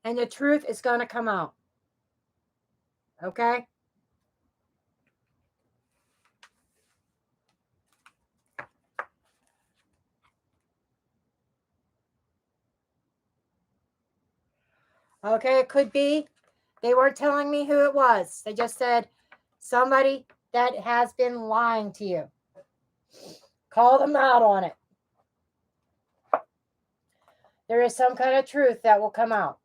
[SPEAKER 1] And the truth is going to come out. Okay? Okay, it could be. They weren't telling me who it was. They just said somebody that has been lying to you. Call them out on it. There is some kind of truth that will come out.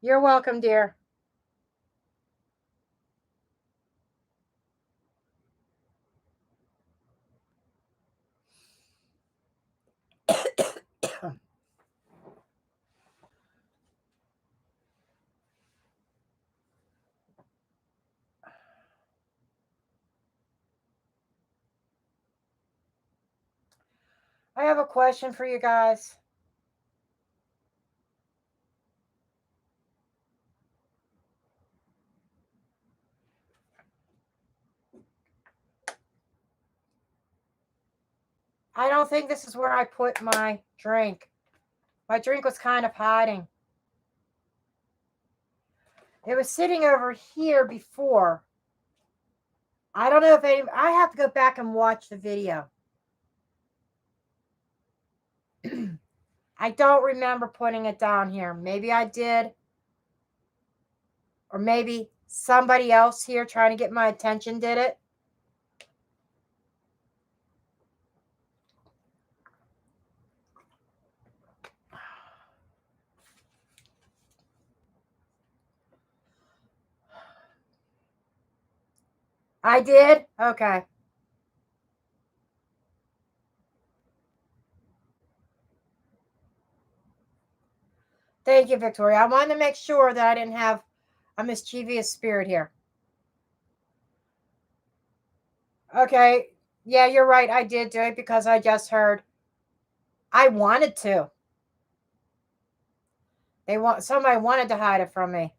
[SPEAKER 1] You're welcome, dear. I have a question for you guys. I don't think this is where I put my drink. My drink was kind of hiding. It was sitting over here before. I don't know if I have to go back and watch the video. I don't remember putting it down here. Maybe I did. Or maybe somebody else here trying to get my attention did it. I did? Okay. Thank you, Victoria. I wanted to make sure that I didn't have a mischievous spirit here. Okay. Yeah, you're right. I did do it because I just heard. I wanted to. Somebody wanted to hide it from me.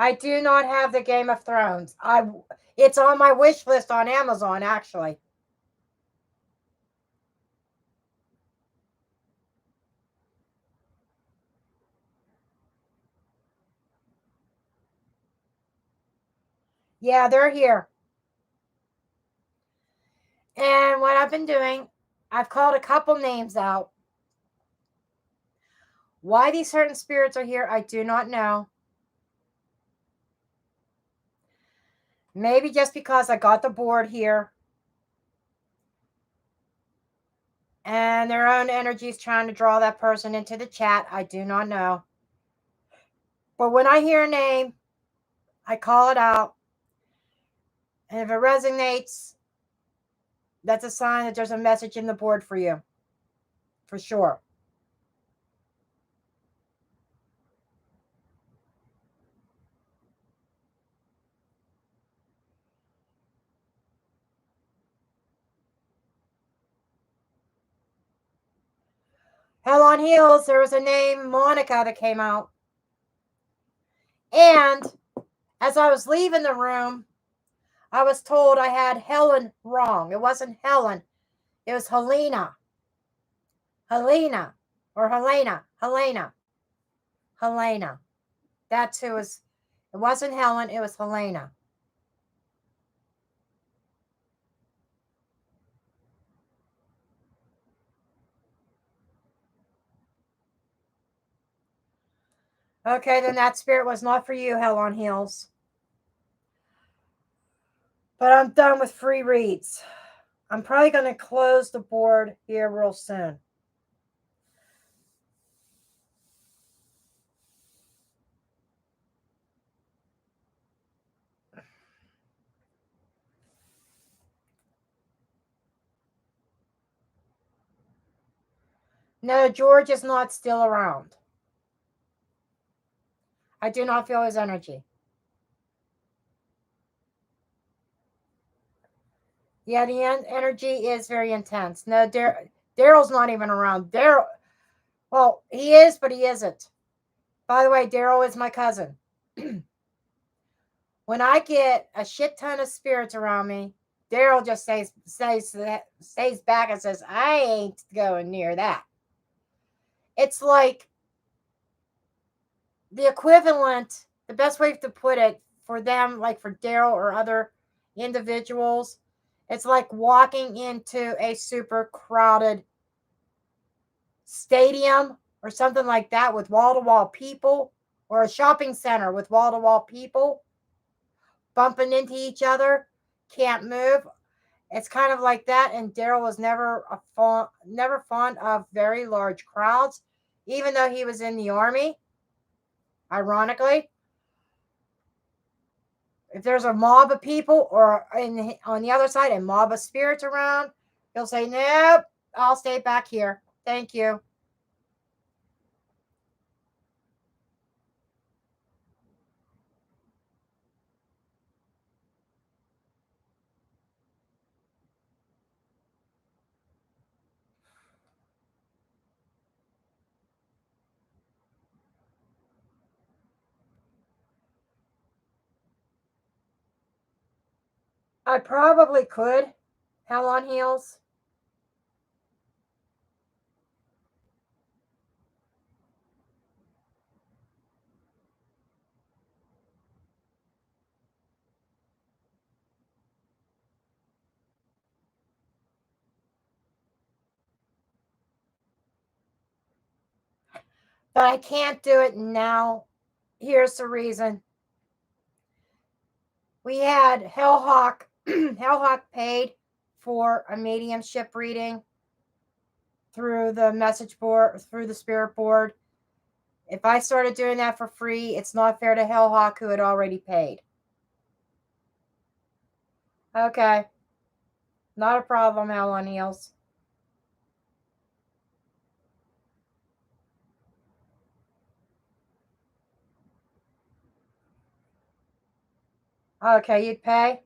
[SPEAKER 1] I do not have the Game of Thrones. It's on my wish list on Amazon, actually. Yeah, they're here. And what I've been doing, I've called a couple names out. Why these certain spirits are here, I do not know. Maybe just because I got the board here. And their own energy is trying to draw that person into the chat. I do not know. But when I hear a name, I call it out. And if it resonates, that's a sign that there's a message in the board for you. For sure. Hell on Heels, there was a name, Monica, that came out. And as I was leaving the room, I was told I had Helen wrong. It wasn't Helen. It was Helena. Helena. Or Helena. Helena. Helena. That's who was. It wasn't Helen. It was Helena. Okay, then that spirit was not for you, Hell on Heels. But I'm done with free reads. I'm probably going to close the board here real soon. No, George is not still around. I do not feel his energy. Yeah, the energy is very intense. No, Daryl's not even around. Well, he is, but he isn't. By the way, Daryl is my cousin. When I get a shit ton of spirits around me, Daryl just stays back and says, I ain't going near that. It's like the equivalent, the best way to put it for them, like for Daryl or other individuals, it's like walking into a super crowded stadium or something like that with wall to wall people, or a shopping center with wall to wall people bumping into each other, can't move. It's kind of like that. And Daryl was never fond of very large crowds, even though he was in the army. Ironically, if there's a mob of people, or on the other side, a mob of spirits around, he'll say, nope, I'll stay back here. Thank you. I probably could. Hell on Heels. But I can't do it now. Here's the reason. We had Hellhawk. Hellhawk paid for a mediumship reading through the message board, through the spirit board. If I started doing that for free, it's not fair to Hellhawk, who had already paid. Okay. Not a problem, Hell on Heels. Okay, you'd pay?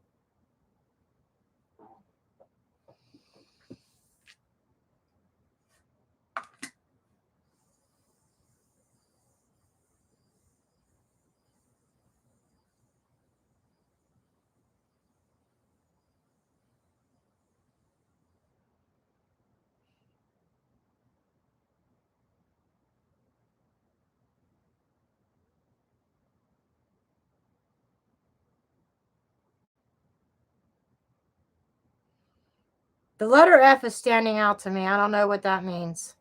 [SPEAKER 1] The letter F is standing out to me. I don't know what that means.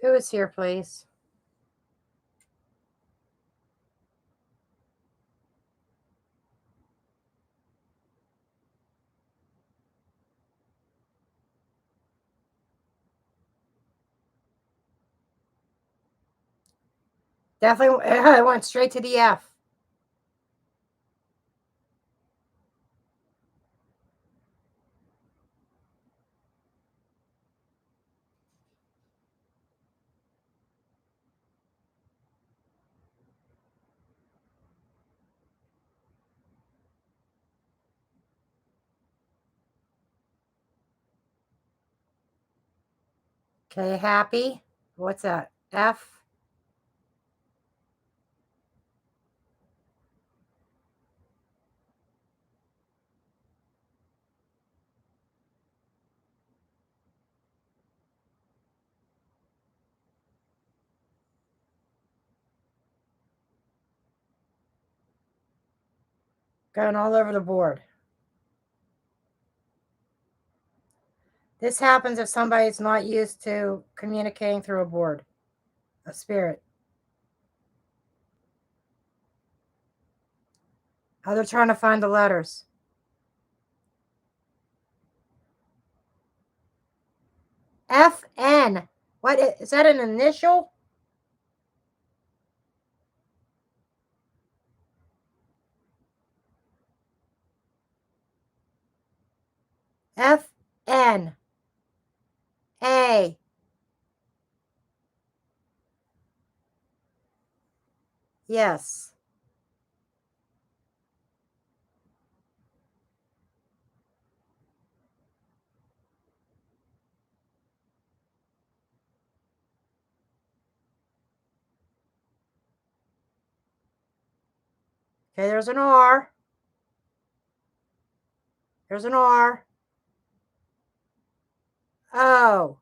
[SPEAKER 1] Who is here, please? Definitely, I went straight to the F. Okay, happy. What's that? F. Going all over the board. This happens if somebody's not used to communicating through a board, a spirit. How they're trying to find the letters. FN. What is that, an initial? FN. A. Yes. Okay, there's an R. There's an R. O.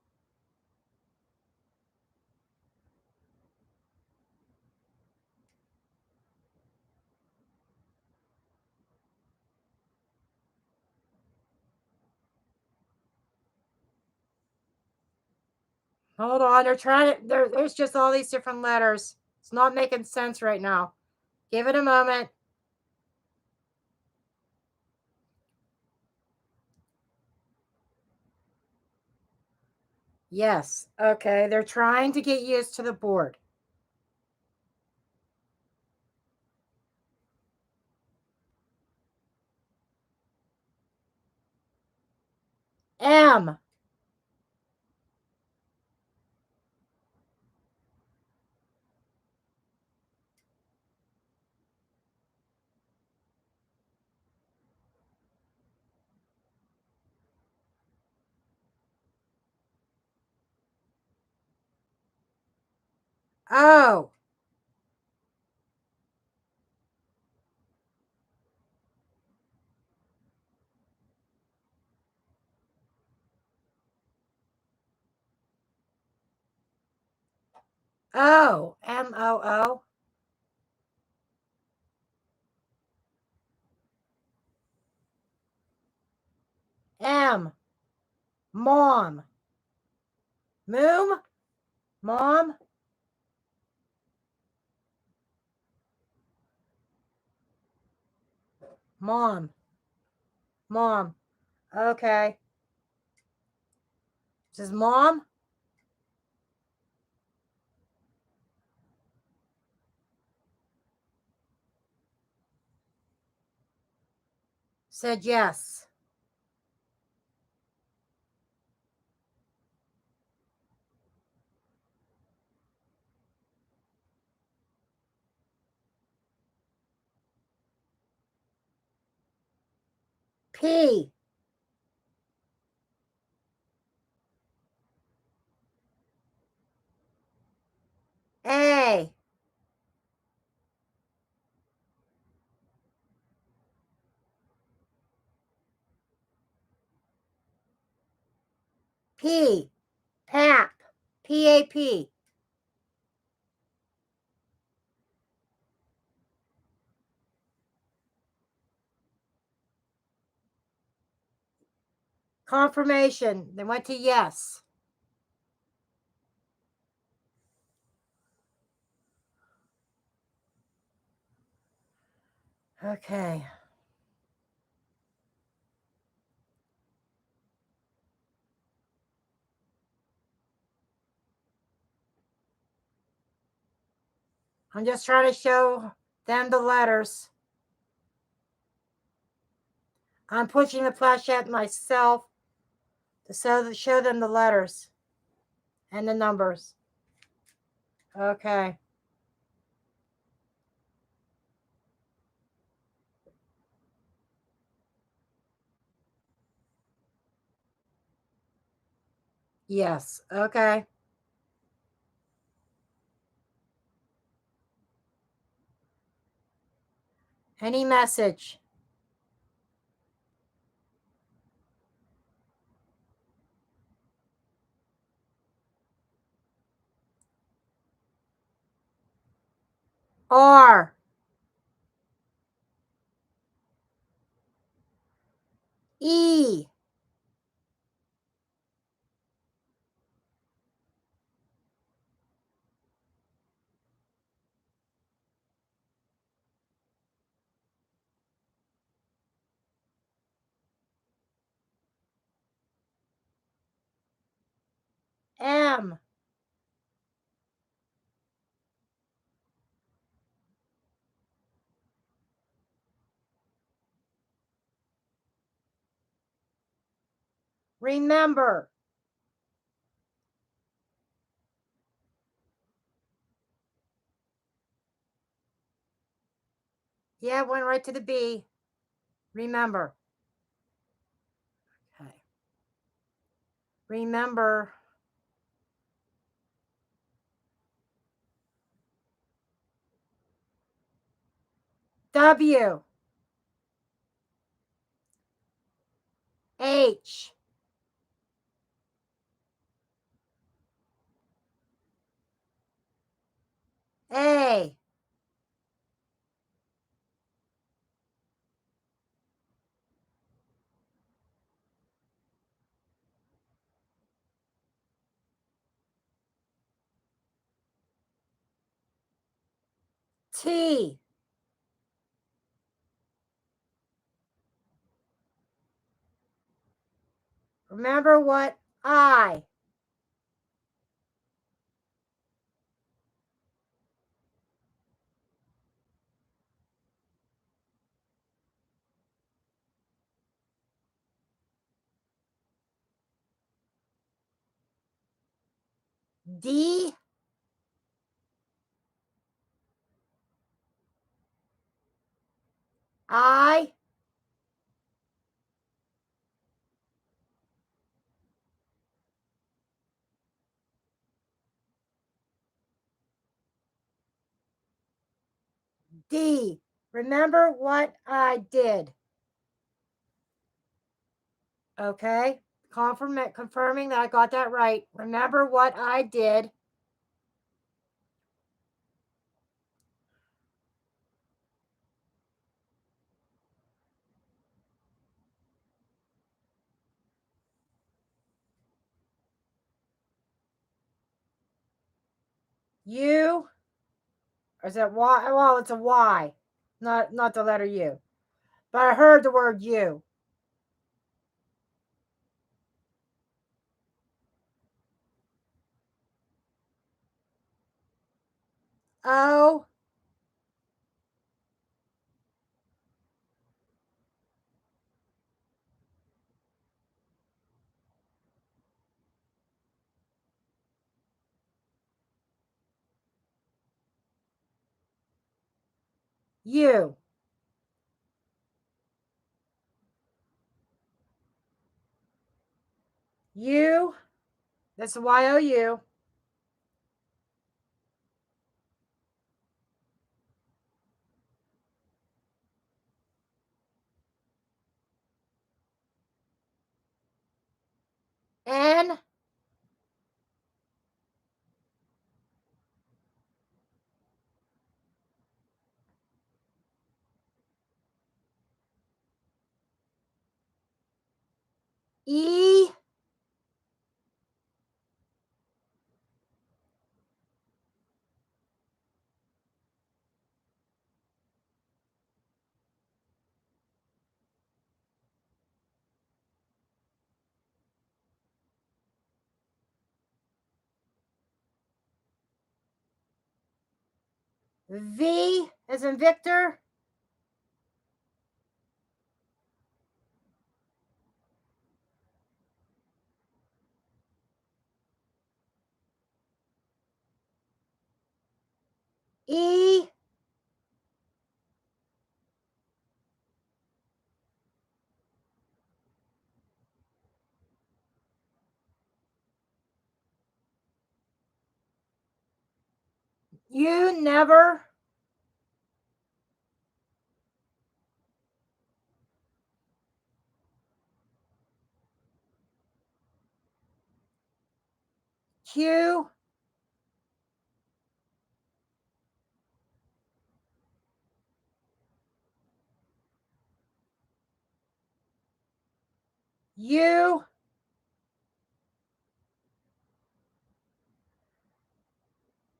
[SPEAKER 1] Hold on, they're trying to. There's just all these different letters. It's not making sense right now. Give it a moment. Yes. Okay, they're trying to get used to the board. M. O. O. M-O-O. M. Mom. Moom. Mom. Mom. Mom. Okay. Says mom. Said yes. P. A. P. Pap. P-A-P. Confirmation. They went to yes. Okay. I'm just trying to show them the letters. I'm pushing the flashlight myself to show them the letters and the numbers. Okay. Yes. Okay. Any message? R. E. M. Remember. Yeah, went right to the B. Remember. Okay. Remember. W. H. A. T. Remember what? I. D. I. D. Remember what I did. Okay. Confirming that I got that right. Remember what I did. U. Or is that Y? Well, it's a Y, not the letter U. But I heard the word U. O. U. U. That's the Y-O-U. N. E. V as in Victor. E. You never. Q. U.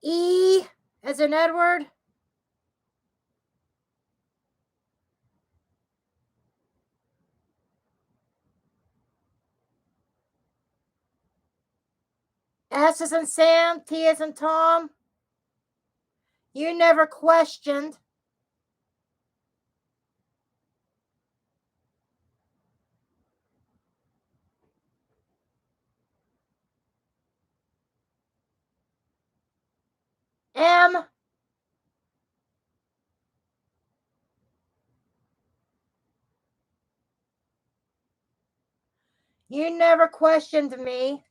[SPEAKER 1] E as in Edward. S as in Sam. T as in Tom. You never questioned. M. You never questioned me.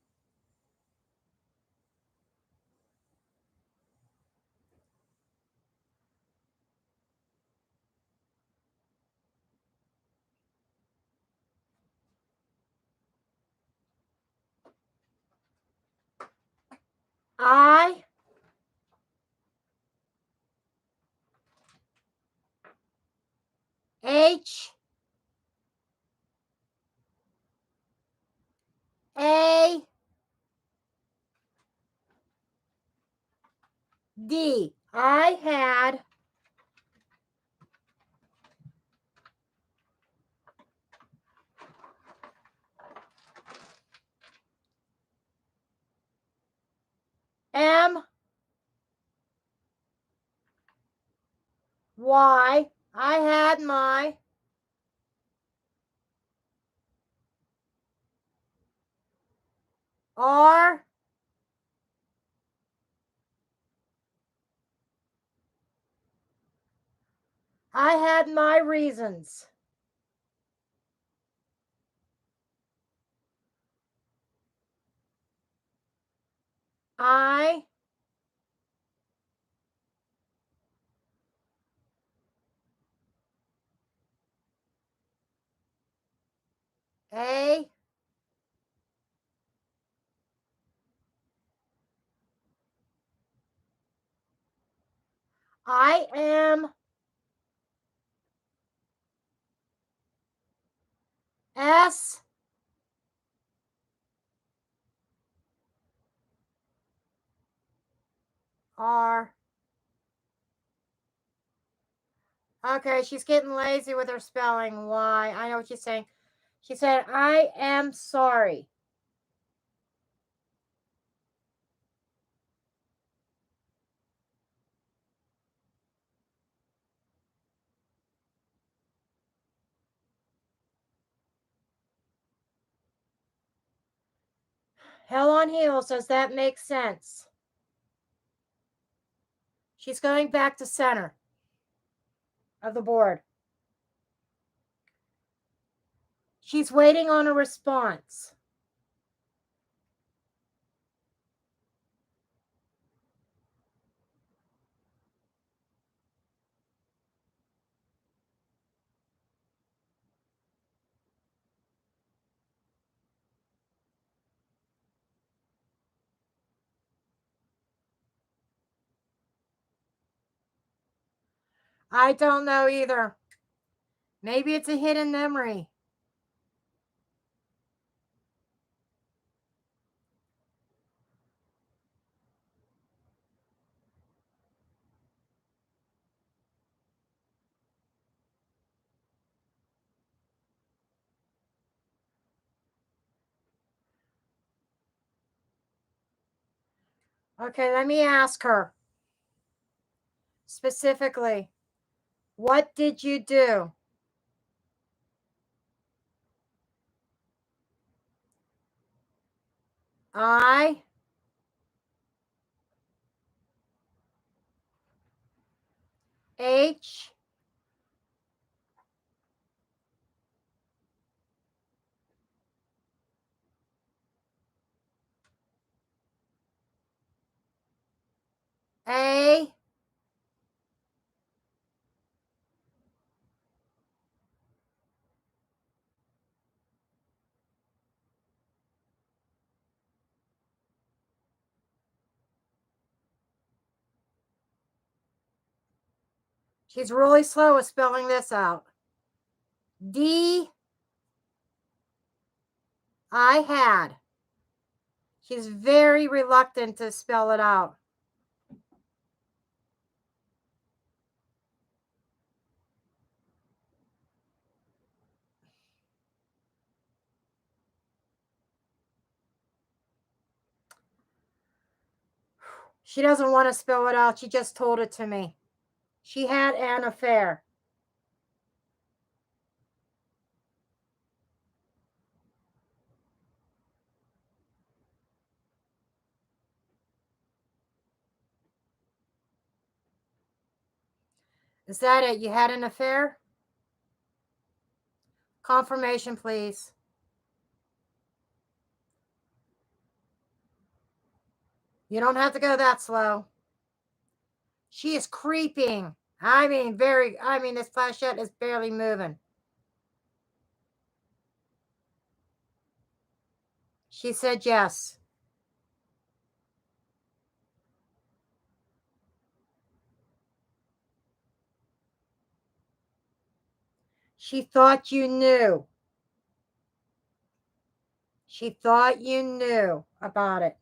[SPEAKER 1] I. H. A. D. I had. M. Y. I had my. R. I had my reasons. I. A. I am S. R. Okay, she's getting lazy with her spelling. Why? I know what she's saying. She said, I am sorry. Hell on Heels, does that make sense? She's going back to center of the board. She's waiting on a response. I don't know either. Maybe it's a hidden memory. Okay, let me ask her specifically. What did you do? I H A She's really slow at spelling this out. D I had. She's very reluctant to spell it out. She doesn't want to spell it out. She just told it to me. She had an affair. Is that it? You had an affair? Confirmation, please. You don't have to go that slow. She is creeping. This flashette is barely moving. She said yes. She thought you knew. She thought you knew about it.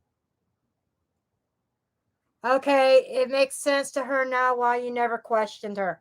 [SPEAKER 1] Okay, it makes sense to her now why you never questioned her.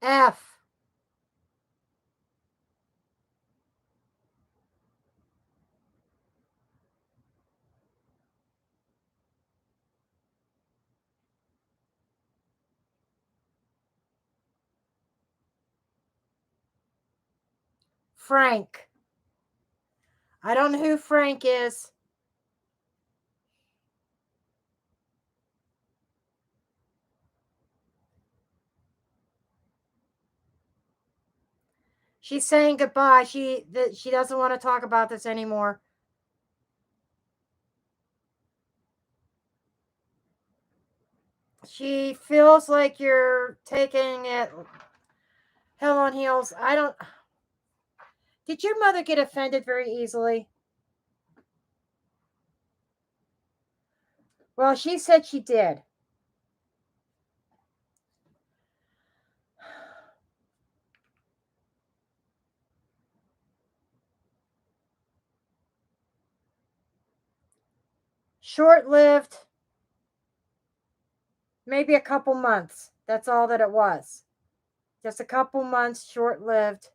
[SPEAKER 1] F. Frank. I don't know who Frank is. She's saying goodbye. She doesn't want to talk about this anymore. She feels like you're taking it hell on heels. I don't. Did your mother get offended very easily? Well, she said she did. Short lived, maybe a couple months. That's all that it was. Just a couple months, short lived.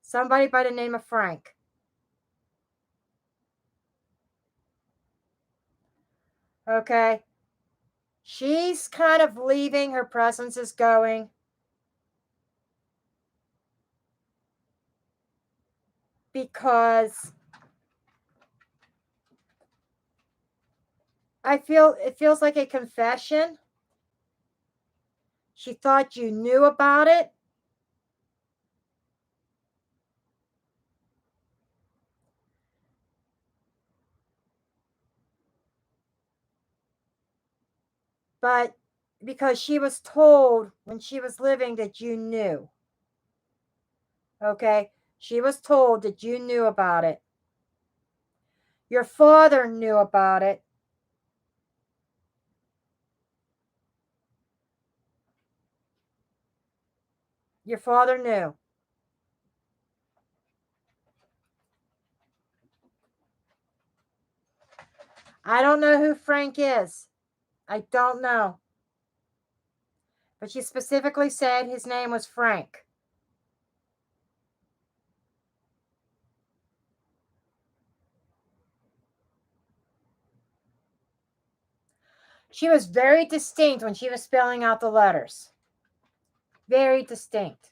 [SPEAKER 1] Somebody by the name of Frank. Okay. She's kind of leaving. Her presence is going. Because it feels like a confession. She thought you knew about it. But because she was told when she was living that you knew. Okay? She was told that you knew about it. Your father knew about it. Your father knew. I don't know who Frank is. I don't know. But she specifically said his name was Frank. She was very distinct when she was spelling out the letters. Very distinct.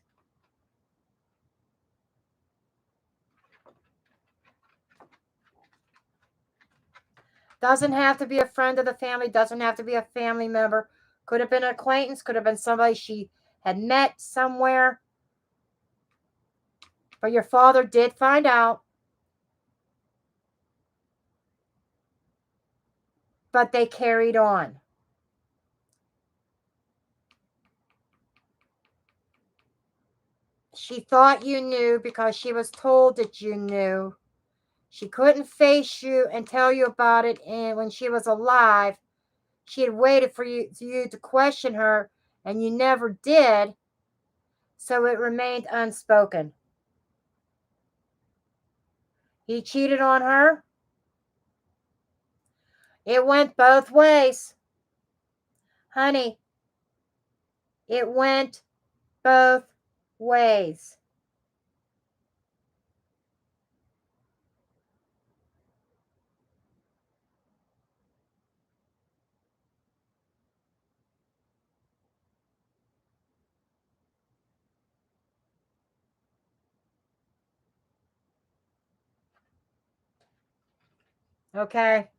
[SPEAKER 1] Doesn't have to be a friend of the family, doesn't have to be a family member. Could have been an acquaintance, could have been somebody she had met somewhere. But your father did find out. But they carried on. She thought you knew because she was told that you knew. She couldn't face you and tell you about it. And when she was alive, she had waited for you to question her, and you never did. So it remained unspoken. He cheated on her. It went both ways. Honey, it went both ways. Okay?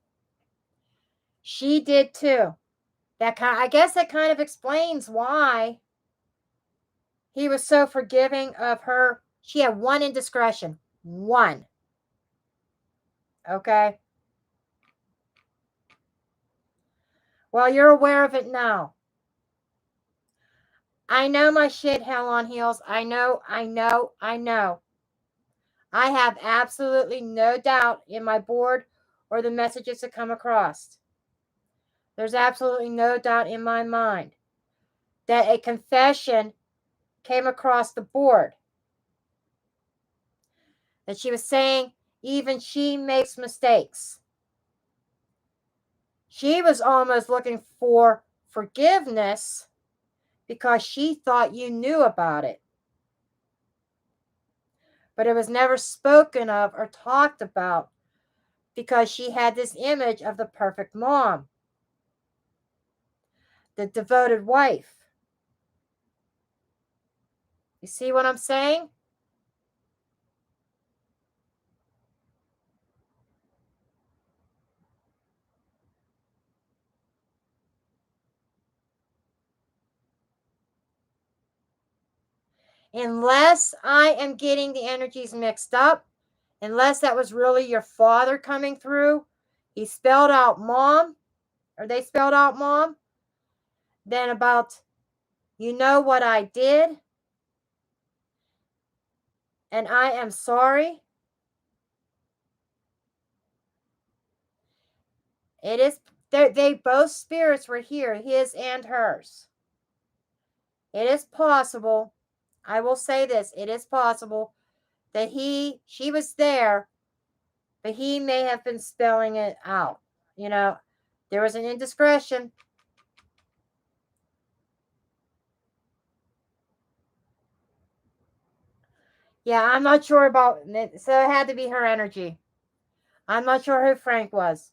[SPEAKER 1] She did too. I guess that kind of explains why he was so forgiving of her. She had one indiscretion. One. Okay? Well, you're aware of it now. I know my shit hell on heels. I know. I have absolutely no doubt in my board or the messages that come across. There's absolutely no doubt in my mind that a confession came across the board. That she was saying even she makes mistakes. She was almost looking for forgiveness because she thought you knew about it. But it was never spoken of or talked about because she had this image of the perfect mom, the devoted wife. You see what I'm saying? Unless I am getting the energies mixed up, unless that was really your father coming through, he spelled out mom, or they spelled out mom, then about, you know what I did, and I am sorry. It is, they both spirits were here, his and hers. It is possible, I will say this, it is possible that she was there, but he may have been spelling it out. You know, there was an indiscretion. Yeah, I'm not sure about it. So it had to be her energy. I'm not sure who Frank was,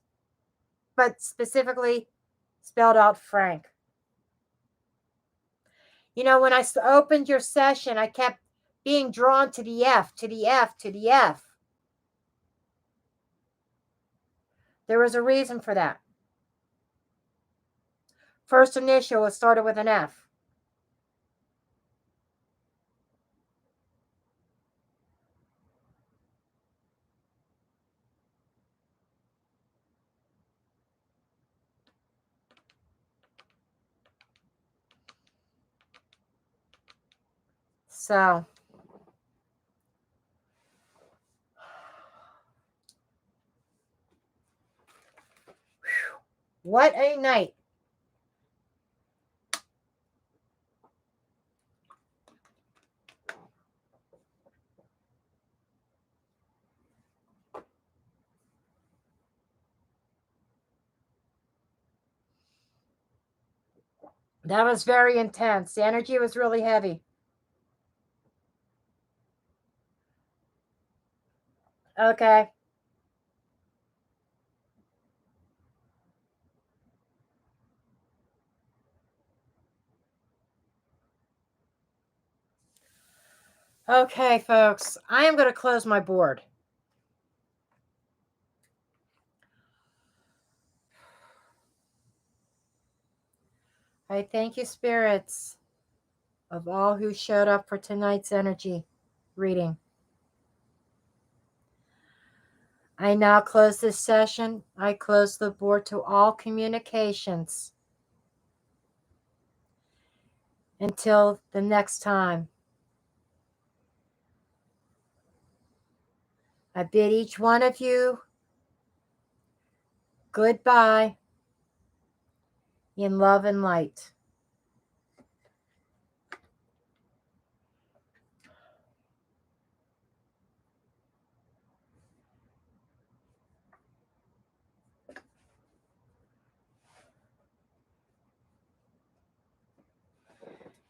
[SPEAKER 1] but specifically spelled out Frank. You know, when I opened your session, I kept being drawn to the F, to the F, to the F. There was a reason for that. First initial was started with an F. So, what a night. That was very intense. The energy was really heavy. Okay. Okay, folks, I am going to close my board. I thank you, spirits, of all who showed up for tonight's energy reading. I now close this session. I close the board to all communications. Until the next time, I bid each one of you goodbye in love and light.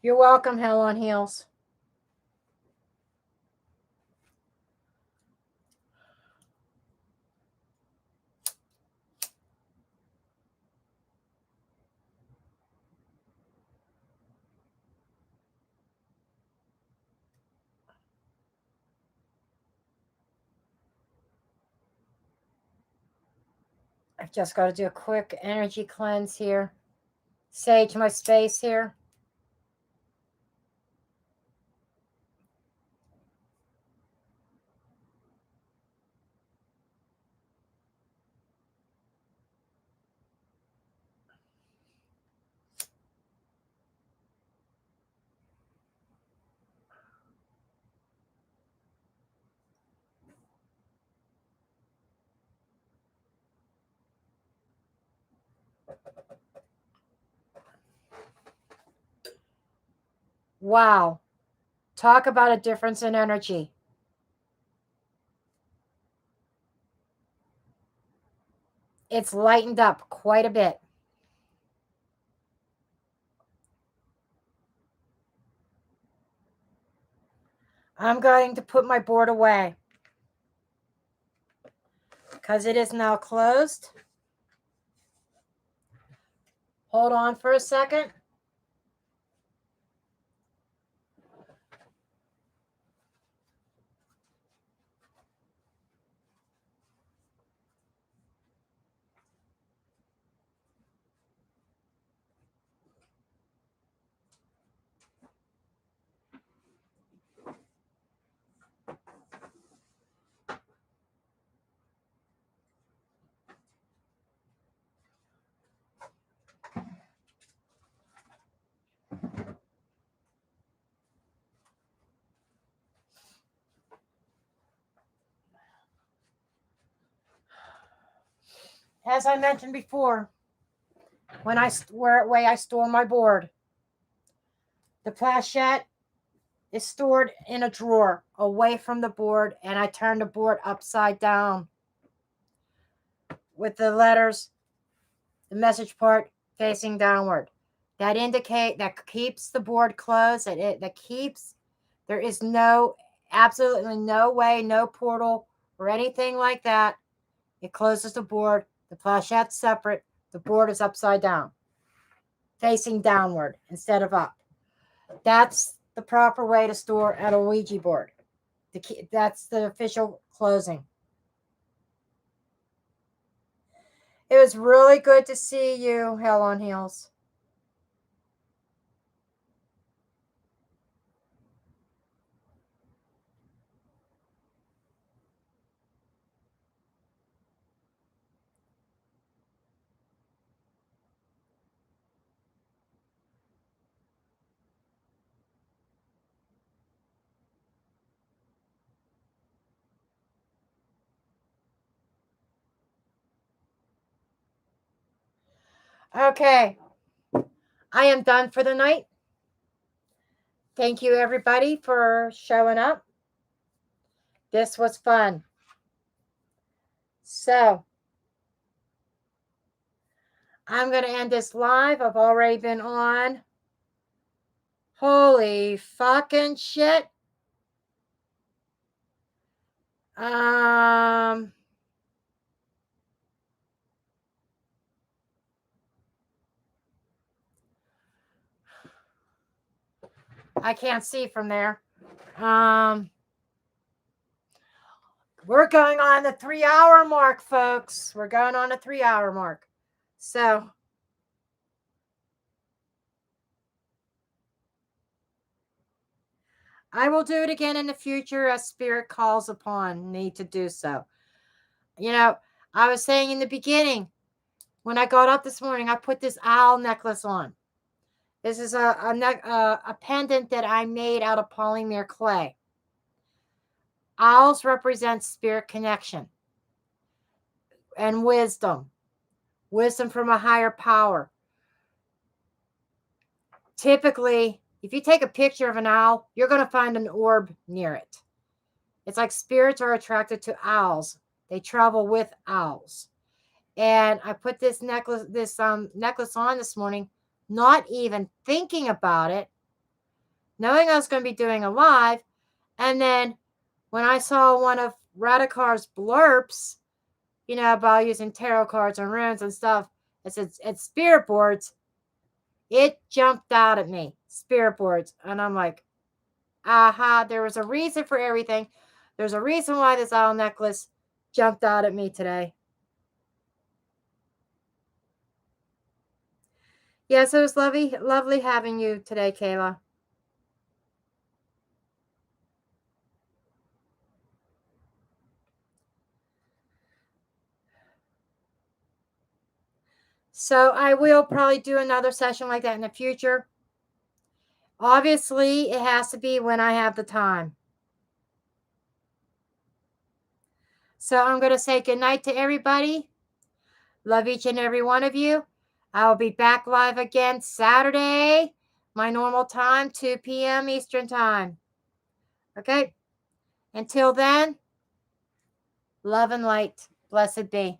[SPEAKER 1] You're welcome, Hell on Heels. I've just got to do a quick energy cleanse here. Sage my space here. Wow. Talk about a difference in energy. It's lightened up quite a bit. I'm going to put my board away because it is now closed. Hold on for a second. As I mentioned before, when I way I store my board, the planchette is stored in a drawer away from the board, and I turn the board upside down with the letters, the message part facing downward. That keeps the board closed. That keeps there is absolutely no way, no portal or anything like that. It closes the board. The planchette's separate. The board is upside down, facing downward instead of up. That's the proper way to store at a Ouija board. That's the official closing. It was really good to see you, Hell on Heels. Okay, I am done for the night. Thank you, everybody, for showing up. This was fun. So, I'm going to end this live. I've already been on. Holy fucking shit. I can't see from there. We're going on the 3-hour mark, folks. We're going on a 3-hour mark. So, I will do it again in the future as Spirit calls upon me to do so. You know, I was saying in the beginning, when I got up this morning, I put this owl necklace on. This is a pendant that I made out of polymer clay. Owls represent spirit connection and wisdom from a higher power. Typically, if you take a picture of an owl, you're going to find an orb near it. It's like spirits are attracted to owls. They travel with owls. And I put this necklace on this morning, not even thinking about it, knowing I was going to be doing a live. And then when I saw one of Radicar's blurps, about using tarot cards and runes and stuff, it's spirit boards. It jumped out at me, spirit boards. And I'm like, aha, there was a reason for everything. There's a reason why this owl necklace jumped out at me today. Yes, it was lovely having you today, Kayla. So I will probably do another session like that in the future. Obviously, it has to be when I have the time. So I'm going to say goodnight to everybody. Love each and every one of you. I'll be back live again Saturday, my normal time, 2 p.m. Eastern Time. Okay? Until then, love and light. Blessed be.